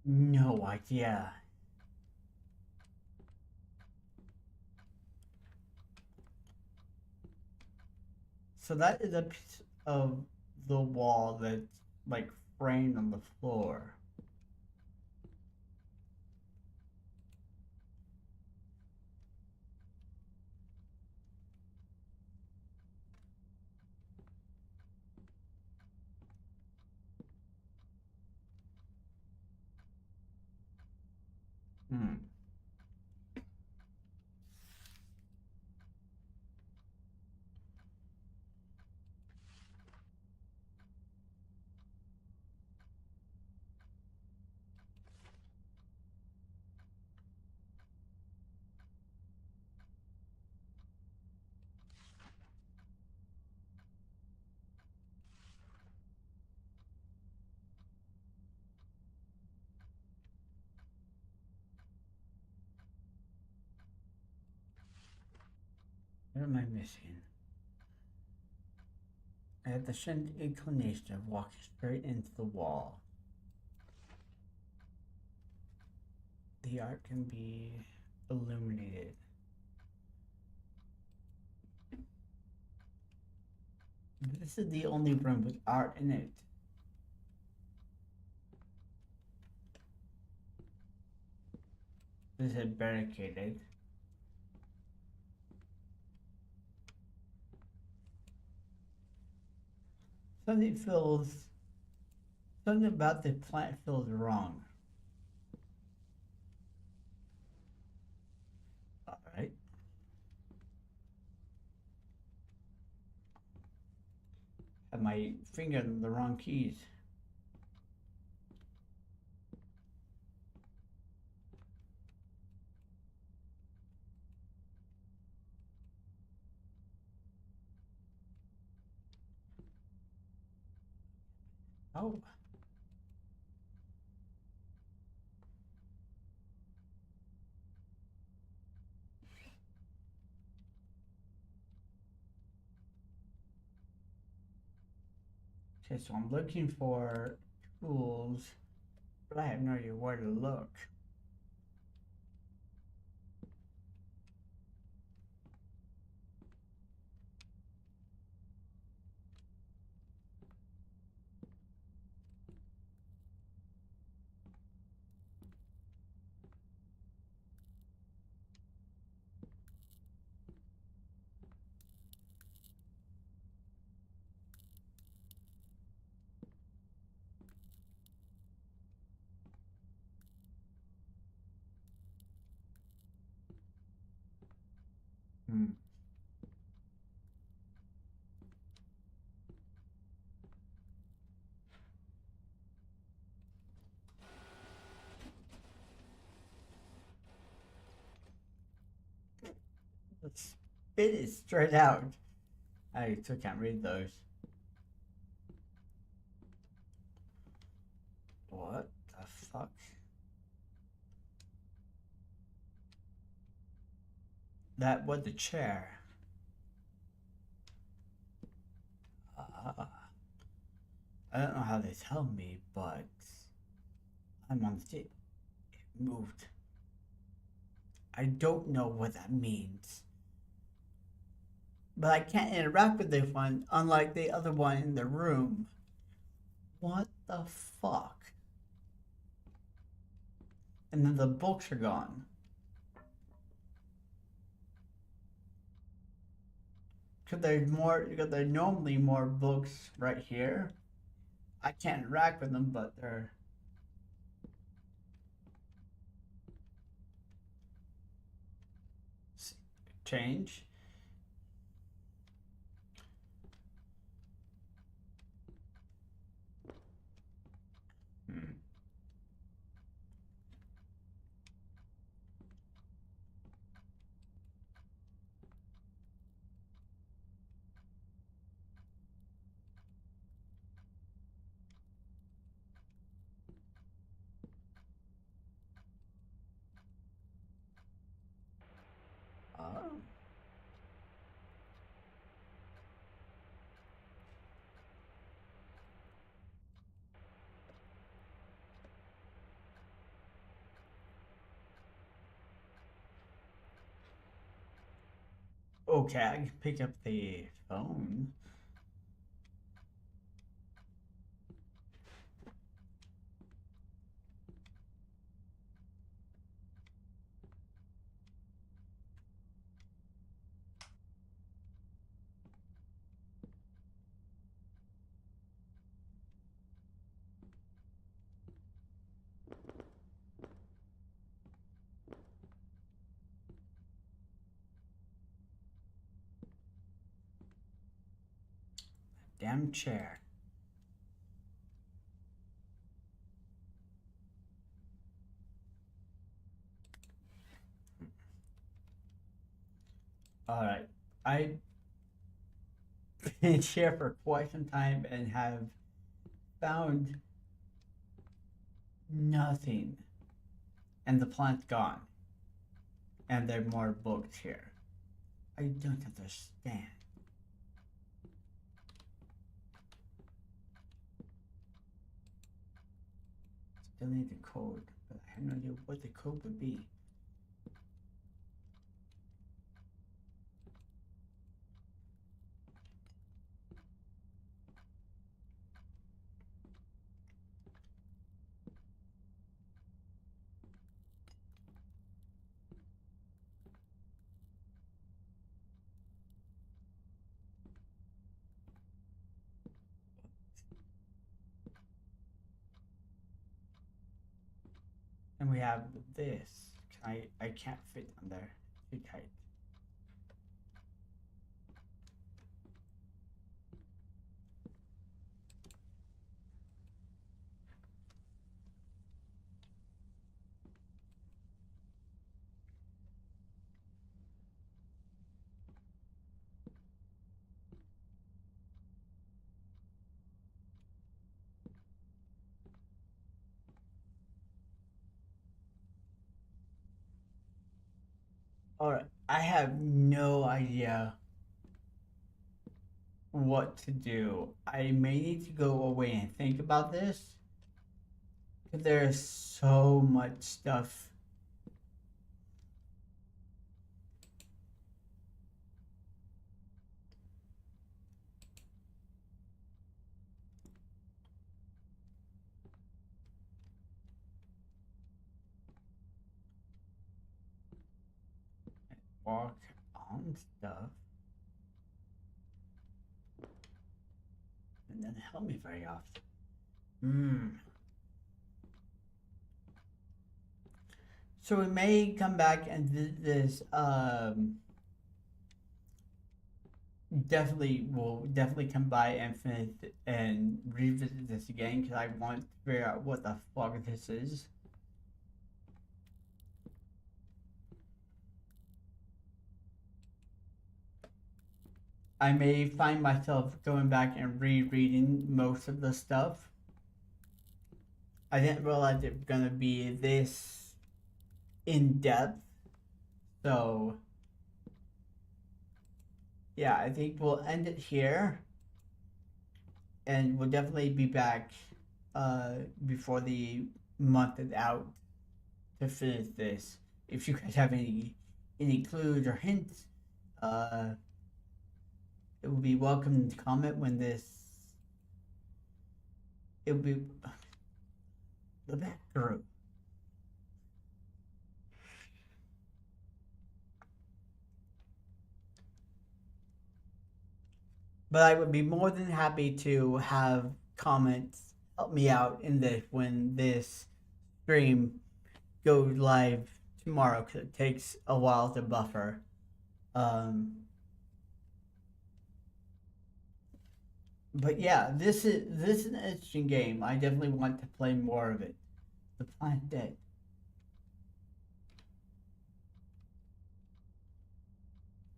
A: No idea. So that is a piece of the wall that's like framed on the floor. Hmm. What am I missing? I have the sudden inclination of walking straight into the wall. The art can be illuminated. This is the only room with art in it. This is barricaded. Something feels. Something about the plant feels wrong. Alright. Have my finger on the wrong keys. Oh. Okay, so I'm looking for tools, but I have no idea where to look. Hmm. Let's spit it straight out. I still can't read those. What the fuck? That was the chair. I don't know how they tell me, but I'm on the table. It moved. I don't know what that means. But I can't interact with this one, unlike the other one in the room. What the fuck? And then the books are gone. Because there's normally more books right here. I can't interact with them, but they're change. Hmm. Oh. Okay, I can pick up the phone. Damn chair. Alright. I've been here for quite some time and have found nothing. And the plant's gone. And there are more books here. I don't understand. Still need the code, but I have no idea what the code would be. And we have this. I can't fit on there. Too tight. Alright, I have no idea what to do. I may need to go away and think about this. There's so much stuff. Walk on stuff. And then help me very often. So we may come back and this will definitely come by and finish and revisit this again because I want to figure out what the fuck this is. I may find myself going back and rereading most of the stuff. I didn't realize it was gonna be this in depth, so yeah, I think we'll end it here, and we'll definitely be back before the month is out to finish this. If you guys have any clues or hints, it would be welcome to comment when this. It would be the back through. But I would be more than happy to have comments help me out in this when this stream goes live tomorrow because it takes a while to buffer. But yeah, this is an interesting game. I definitely want to play more of it. The Planet Dead.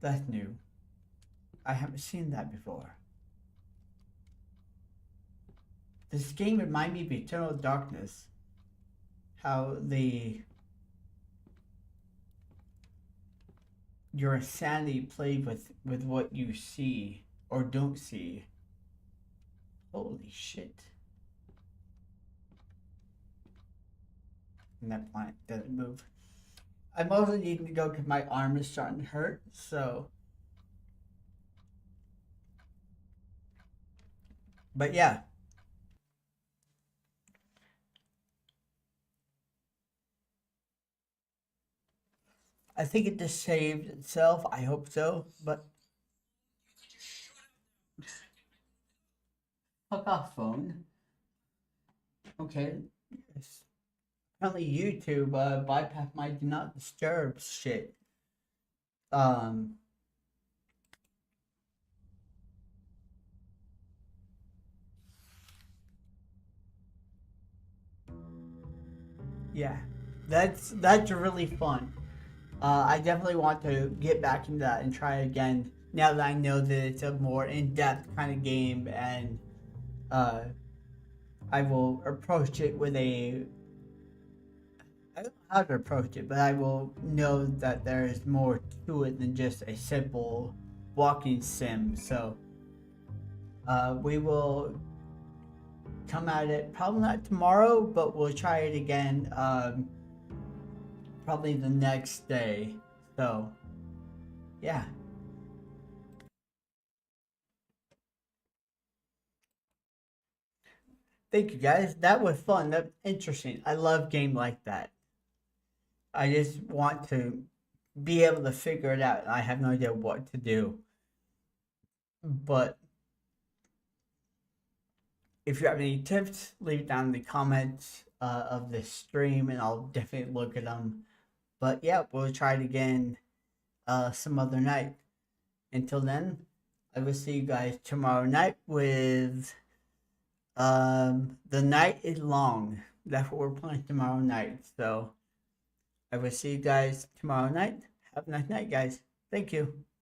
A: That's new. I haven't seen that before. This game reminds me of Eternal Darkness. How your insanity plays with what you see or don't see. Holy shit. And that planet doesn't move. I'm also needing to go because my arm is starting to hurt, so. But yeah. I think it just saved itself. I hope so, but. Fuck off, phone. Okay. Yes. Apparently YouTube bypassed my do not disturb shit. Yeah, that's really fun. I definitely want to get back into that and try again now that I know that it's a more in-depth kind of game, and I will approach it with a. I don't know how to approach it, but I will know that there is more to it than just a simple walking sim. So we will come at it probably not tomorrow, but we'll try it again probably the next day. So yeah. Thank you guys. That was fun. That's interesting. I love games like that. I just want to be able to figure it out. I have no idea what to do. But if you have any tips, leave it down in the comments of this stream, and I'll definitely look at them. But yeah, we'll try it again some other night. Until then, I will see you guys tomorrow night with The Night is Long. That's what we're playing tomorrow night. So I will see you guys tomorrow night. Have a nice night, guys. Thank you.